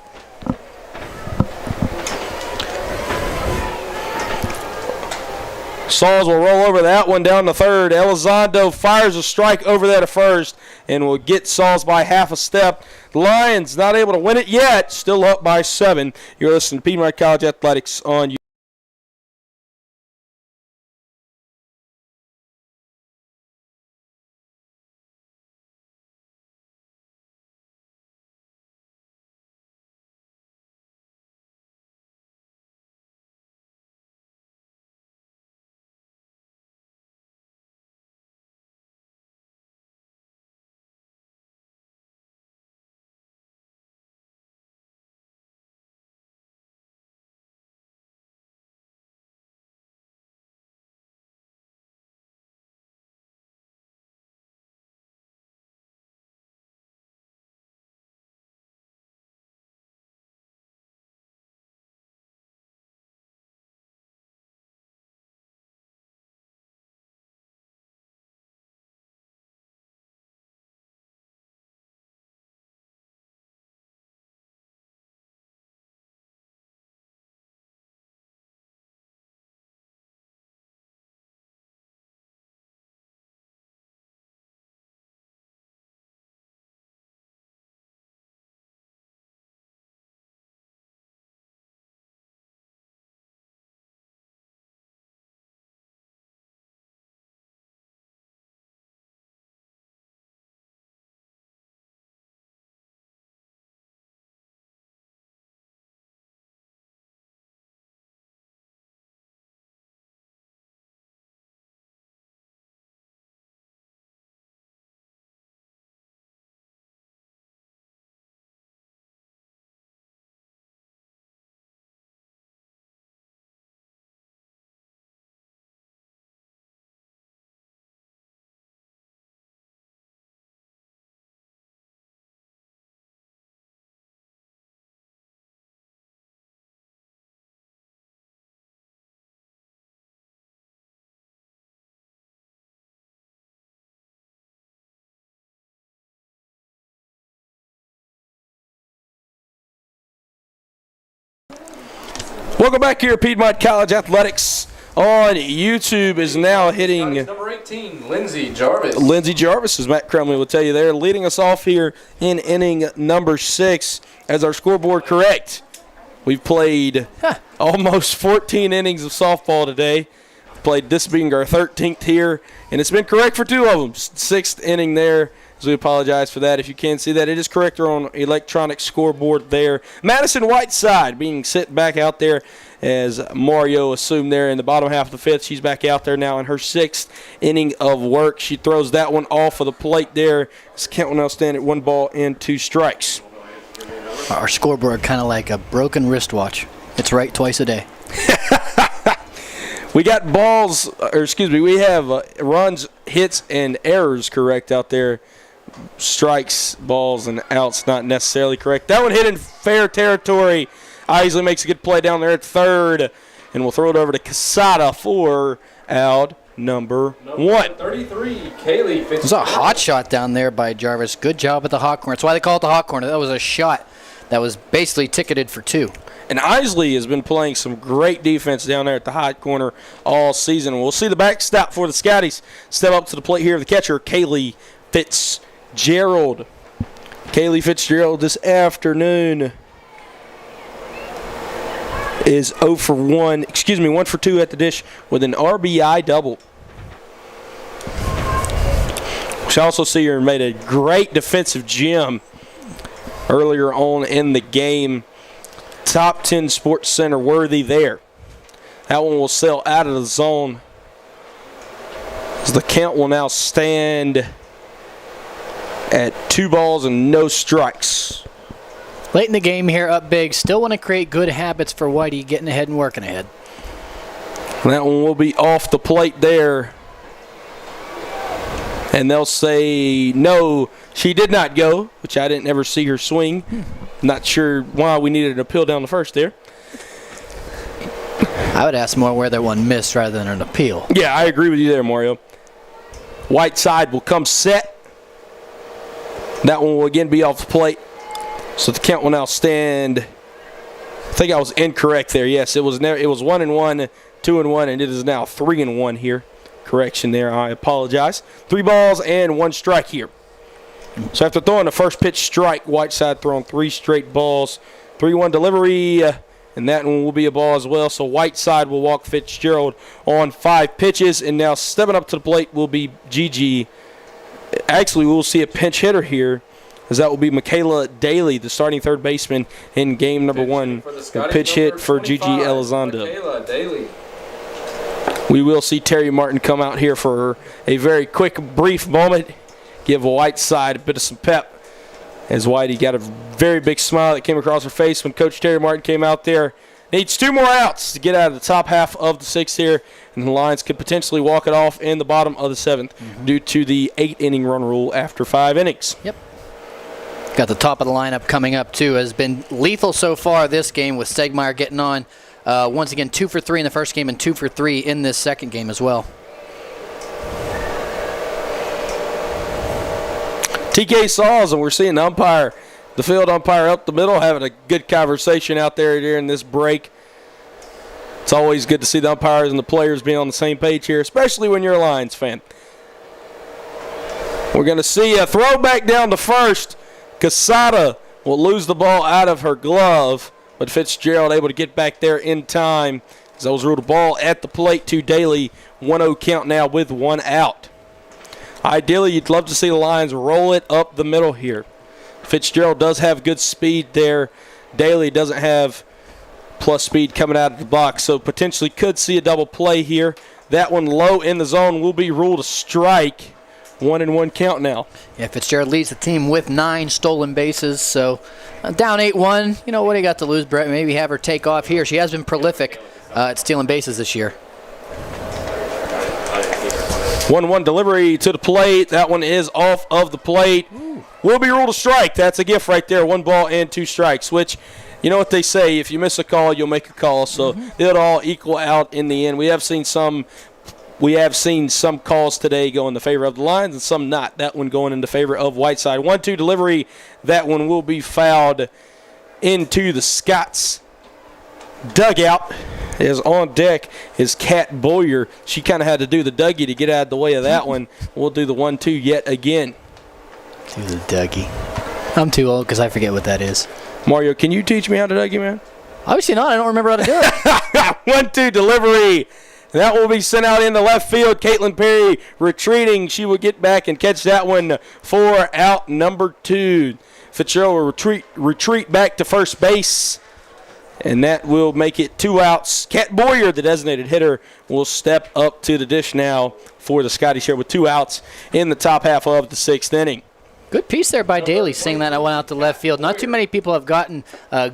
Sauls will roll over that one down to third. Elizondo fires a strike over there to first and will get Sauls by half a step. The Lions not able to win it yet. Still up by 7. You're listening to Piedmont College Athletics on YouTube. Welcome back here at Piedmont College Athletics on YouTube is now hitting Number 18, Lindsey Jarvis. Lindsey Jarvis, as Matt Crumley will tell you there, leading us off here in inning number 6 as our scoreboard correct. We've played almost 14 innings of softball today. Played this being our 13th here, and it's been correct for 2 of them. 6th inning there, so we apologize for that. If you can't see that, it is correct on electronic scoreboard there. Madison Whiteside being sit back out there as Mario assumed there in the bottom half of the 5th. She's back out there now in her 6th inning of work. She throws that one off of the plate there. It's count now stand at 1 ball and 2 strikes. Our scoreboard kind of like a broken wristwatch. It's right twice a day. We got we have runs, hits, and errors correct out there. Strikes, balls, and outs not necessarily correct. That one hit in fair territory. Isley makes a good play down there at third, and we'll throw it over to Casada for out number 1. 33, Kaylee Fitzgerald. It was a hot shot down there by Jarvis. Good job at the hot corner. That's why they call it the hot corner. That was a shot that was basically ticketed for 2. And Isley has been playing some great defense down there at the hot corner all season. We'll see the backstop for the Scotties. Step up to the plate here, the catcher, Kaylee Fitzgerald. Kaylee Fitzgerald this afternoon is 1 for 2 at the dish with an RBI double. We also see her made a great defensive gem earlier on in the game. Top 10 Sports Center worthy there. That one will sail out of the zone as the count will now stand at 2 balls and no strikes. Late in the game here, up big. Still want to create good habits for Whitey, getting ahead and working ahead. That one will be off the plate there. And they'll say, no, she did not go, which I didn't ever see her swing. Not sure why we needed an appeal down the first there. I would ask more where that one missed rather than an appeal. Yeah, I agree with you there, Mario. Whiteside will come set. That one will again be off the plate. So the count will now stand. I think I was incorrect there. Yes, it was 1-1, 2-1, and it is now 3-1 here. Correction there, I apologize. 3 balls and 1 strike here. So after throwing the first pitch strike, Whiteside throwing 3 straight balls. 3-1 delivery, and that one will be a ball as well. So Whiteside will walk Fitzgerald on 5 pitches, and now stepping up to the plate will be Gigi. Actually, we'll see a pinch hitter here, as that will be Michaela Daly, the starting third baseman in game number 1. Pitch hit for Gigi Elizondo. Michaela Daly. We will see Terry Martin come out here for a very quick, brief moment. Give Whiteside a bit of some pep. As Whitey got a very big smile that came across her face when Coach Terry Martin came out there. Needs 2 more outs to get out of the top half of the 6th here. And the Lions could potentially walk it off in the bottom of the 7th due to the 8-inning run rule after 5 innings. Yep. Got the top of the lineup coming up, too. Has been lethal so far this game with Stegmeyer getting on. Once again, 2 for 3 in the first game and 2 for 3 in this second game as well. TK Saws, and we're seeing the field umpire up the middle, having a good conversation out there during this break. It's always good to see the umpires and the players being on the same page here, especially when you're a Lions fan. We're going to see a throwback down to first. Casada will lose the ball out of her glove, but Fitzgerald able to get back there in time. As that was ruled a ball at the plate to Daly. 1-0 count now with 1 out. Ideally, you'd love to see the Lions roll it up the middle here. Fitzgerald does have good speed there. Daly doesn't have plus speed coming out of the box, so potentially could see a double play here. That one low in the zone will be ruled a strike. 1-1 count now. Yeah, Fitzgerald leads the team with 9 stolen bases, so down 8-1. You know, what do you got to lose, Brett? Maybe have her take off here. She has been prolific at stealing bases this year. 1-1 delivery to the plate. That one is off of the plate. Will be ruled a strike. That's a gift right there. 1 ball and 2 strikes, which, you know what they say, if you miss a call, you'll make a call. So it'll all equal out in the end. We have seen some calls today go in the favor of the Lions and some not. That one going in the favor of Whiteside. 1-2 delivery. That one will be fouled into the Scots dugout is on deck is Kat Boyer. She kind of had to do the Dougie to get out of the way of that one. We'll do the 1-2 yet again. Do the Dougie. I'm too old because I forget what that is. Mario, can you teach me how to Dougie, man? Obviously not. I don't remember how to do it. 1-2 delivery. That will be sent out into left field. Caitlin Perry retreating. She will get back and catch that one for out number 2. Fitzgerald will retreat back to first base. And that will make it 2 outs. Kat Boyer, the designated hitter, will step up to the dish now for the Scotty share with 2 outs in the top half of the 6th inning. Good piece there by Daly, seeing that I went out to left field. Not too many people have gotten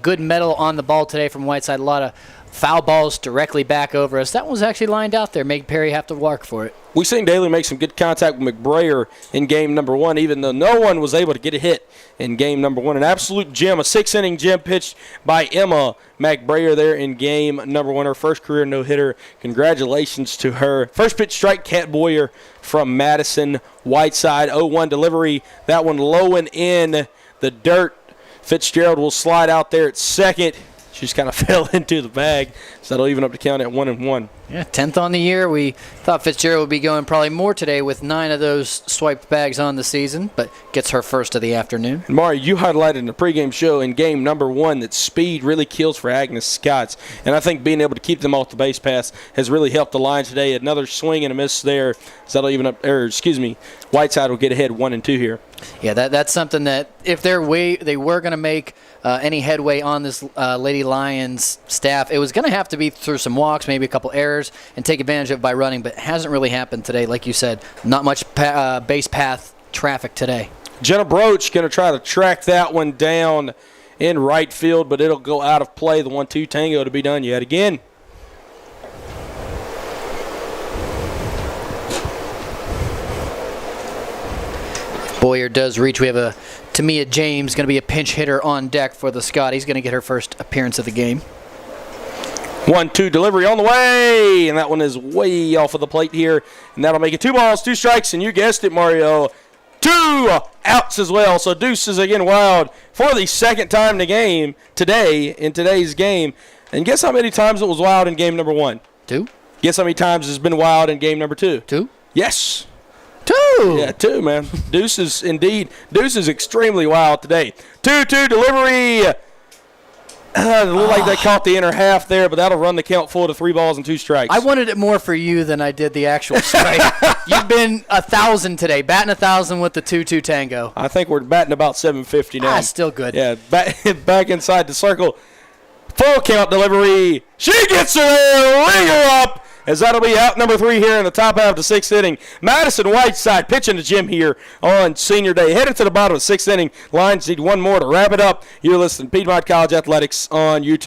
good metal on the ball today from Whiteside. A lot of foul balls directly back over us. That one was actually lined out there. Make Perry have to work for it. We've seen Daly make some good contact with McBrayer in game number 1, even though no one was able to get a hit in game number 1. An absolute gem, a 6-inning gem pitched by Emma McBrayer there in game number 1. Her first career no-hitter. Congratulations to her. First pitch strike, Kat Boyer from Madison Whiteside. 0-1 delivery. That one low and in the dirt. Fitzgerald will slide out there at second. She just kind of fell into the bag, so that'll even up the count at 1-1. Yeah, 10th on the year. We thought Fitzgerald would be going probably more today with 9 of those swiped bags on the season, but gets her first of the afternoon. And Mari, you highlighted in the pregame show in game number 1 that speed really kills for Agnes Scotts, and I think being able to keep them off the base pass has really helped the line today. Another swing and a miss there, so that'll even up. Whiteside will get ahead 1-2 here. Yeah, that's something that if they were going to make any headway on this Lady Lions staff, it was going to have to be through some walks, maybe a couple errors, and take advantage of it by running, but it hasn't really happened today. Like you said, not much base path traffic today. Jenna Broach going to try to track that one down in right field, but it'll go out of play. The 1-2 tango to be done yet again. Boyer does reach. We have Tamia James going to be a pinch hitter on deck for the Scotties. Going to get her first appearance of the game. 1-2 delivery on the way, and that one is way off of the plate here, and that'll make it 2 balls, 2 strikes, and you guessed it, Mario, 2 outs as well. So Deuce is again wild for the second time in today's game. And guess how many times it was wild in game number 1? 2. Guess how many times it's been wild in game number 2? 2. Yes. 2. Yeah, 2, man. Deuce is extremely wild today. 2-2 delivery. It looked like they caught the inner half there, but that'll run the count full to 3 balls and 2 strikes. I wanted it more for you than I did the actual strike. You've been 1,000 today, batting 1,000 with the 2-2 tango. I think we're batting about 750 now. Still good. Yeah, back inside the circle. Full count delivery. She gets her there. Ring her up. As that'll be out number 3 here in the top half of the 6th inning. Madison Whiteside pitching to Jim here on senior day. Headed to the bottom of the 6th inning. Lions need 1 more to wrap it up. You're listening to Piedmont College Athletics on YouTube.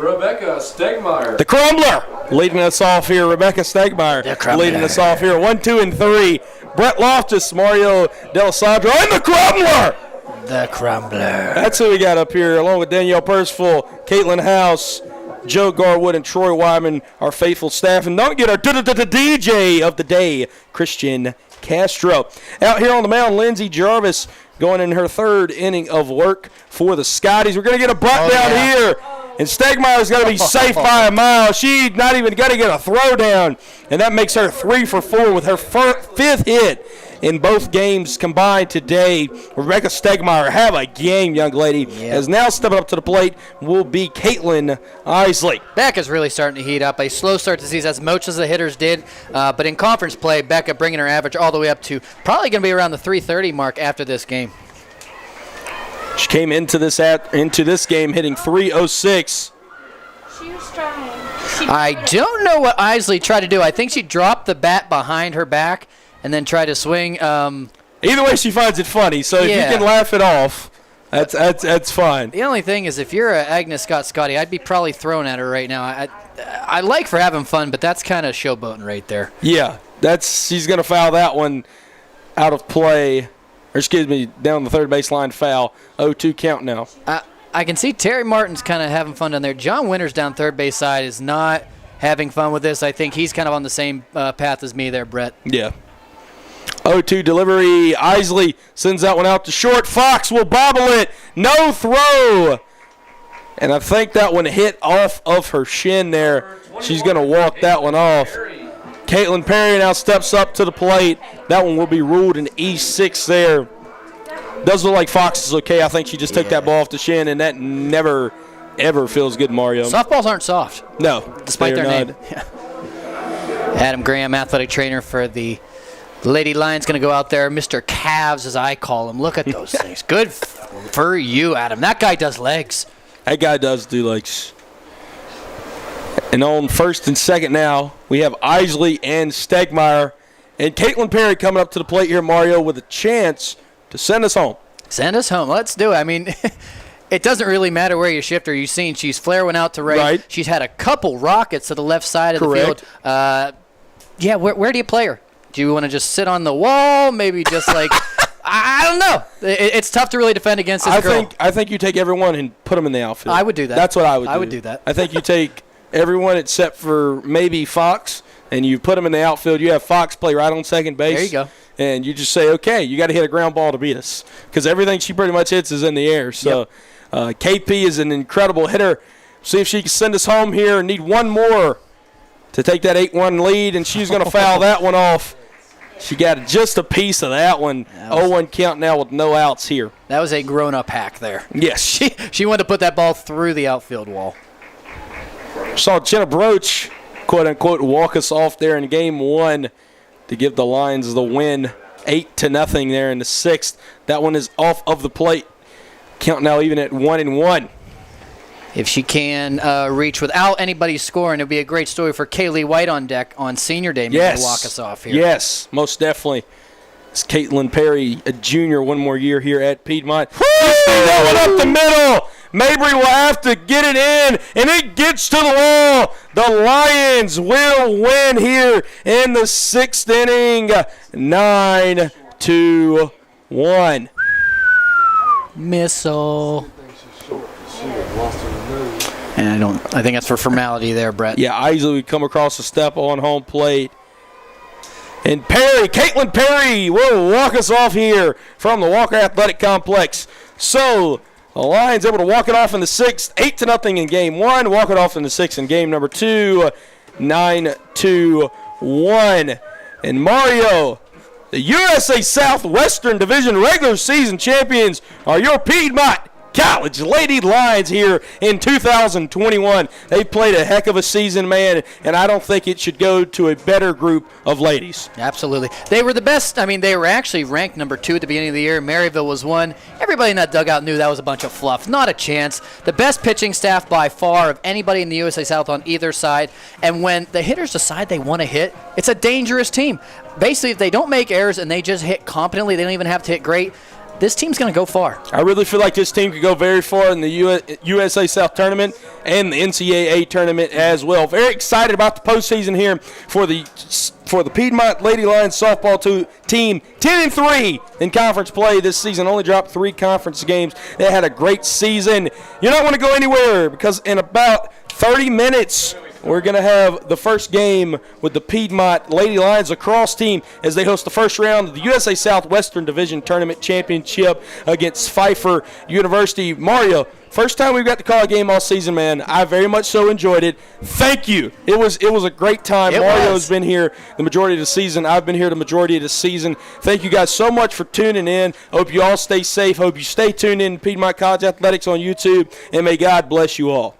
Rebecca Stegmeyer. The Crumbler leading us off here. Rebecca Stegmeyer leading us off here. 1, 2, and 3. Brett Loftus, Mario D'Alessandro, and the Crumbler. The Crumbler. That's who we got up here, along with Danielle Percival, Caitlin House, Joe Garwood, and Troy Wyman, our faithful staff. And don't get our DJ of the day, Christian Castro. Out here on the mound, Lindsay Jarvis going in her third inning of work for the Scotties. We're going to get a bunt down here. And Stegmeyer's got to be safe by a mile. She's not even going to get a throw down. And that makes her 3 for 4 with her fifth hit in both games combined today. Rebecca Stegmeyer, have a game, young lady. Has now stepped up to the plate will be Caitlin Isley. Becca's really starting to heat up. A slow start to the season, as much as the hitters did. But in conference play, Becca bringing her average all the way up to probably going to be around the 330 mark after this game. She came into this game hitting 306. She was trying. I don't know what Isley tried to do. I think she dropped the bat behind her back and then tried to swing. Either way, she finds it funny. So if you can laugh it off, that's fine. The only thing is, if you're a Agnes Scott-Scotty, I'd be probably thrown at her right now. I like for having fun, but that's kind of showboating right there. Yeah, she's going to foul that one out of play. Or excuse me, down the third baseline foul. 0-2 count now. I can see Terry Martin's kind of having fun down there. John Winters down third base side is not having fun with this. I think he's kind of on the same path as me there, Brett. Yeah. 0-2 delivery. Isley sends that one out to short. Fox will bobble it. No throw. And I think that one hit off of her shin there. She's going to walk that one off. Caitlin Perry now steps up to the plate. That one will be ruled an E6 there. Does look like Fox is okay. I think she just took that ball off the shin, and that never, ever feels good, Mario. Softballs aren't soft. No. Despite their name. Adam Graham, athletic trainer for the Lady Lions, going to go out there. Mr. Calves, as I call him. Look at those things. Good for you, Adam. That guy does legs. That guy does do legs. And on first and second now, we have Isley and Stegmeyer. And Caitlin Perry coming up to the plate here, Mario, with a chance to send us home. Send us home. Let's do it. I mean, it doesn't really matter where you shift her. You've seen she's flaring out to right. She's had a couple rockets to the left side of the field. Where do you play her? Do you want to just sit on the wall? Maybe just like I don't know. It's tough to really defend against this girl. I think you take everyone and put them in the outfield. I would do that. That's what I would do. I would do that. I think you take everyone except for maybe Fox, and you put them in the outfield. You have Fox play right on second base. There you go. And you just say, okay, you got to hit a ground ball to beat us, because everything she pretty much hits is in the air. So KP is an incredible hitter. See if she can send us home here. Need one more to take that 8-1 lead, and she's going to foul that one off. She got just a piece of that one. 0-1 count now with no outs here. That was a grown-up hack there. Yes. She wanted to put that ball through the outfield wall. Saw Jenna Broach, quote-unquote, walk us off there in Game 1 to give the Lions the win, 8-0 there in the sixth. That one is off of the plate. Count now even at 1-1. If she can reach without anybody scoring, it would be a great story for Kaylee White on deck on senior day. Maybe to walk us off here. Yes, most definitely. It's Caitlin Perry, a junior, one more year here at Piedmont. That one up the middle. Mabry will have to get it in, and it gets to the wall. The Lions will win here in the sixth inning, 9-1. Missile. And I think that's for formality there, Brett. Yeah, Isley would come across the step on home plate. And Perry, Caitlin Perry, will walk us off here from the Walker Athletic Complex. So the Lions able to walk it off in the sixth, 8-0 in Game 1. Walk it off in the sixth in Game number 2, 9-1. And Mario, the USA Southwestern Division regular season champions are your Piedmont College Lady Lions here in 2021. They played a heck of a season, man, and I don't think it should go to a better group of ladies. Absolutely. They were the best. I mean, they were actually ranked number 2 at the beginning of the year. Maryville was 1. Everybody in that dugout knew that was a bunch of fluff. Not a chance. The best pitching staff by far of anybody in the USA South on either side. And when the hitters decide they want to hit, it's a dangerous team. Basically, if they don't make errors and they just hit competently, they don't even have to hit great, this team's going to go far. I really feel like this team could go very far in the USA South tournament, and the NCAA tournament as well. Very excited about the postseason here for the Piedmont Lady Lions softball team. 10-3 in conference play this season. Only dropped 3 conference games. They had a great season. You're not going to go anywhere because in about 30 minutes, we're going to have the first game with the Piedmont Lady Lions lacrosse team as they host the first round of the USA Southwestern Division Tournament Championship against Pfeiffer University. Mario, first time we've got to call a game all season, man. I very much so enjoyed it. Thank you. It was a great time. Mario's been here the majority of the season. I've been here the majority of the season. Thank you guys so much for tuning in. Hope you all stay safe. Hope you stay tuned in to Piedmont College Athletics on YouTube, and may God bless you all.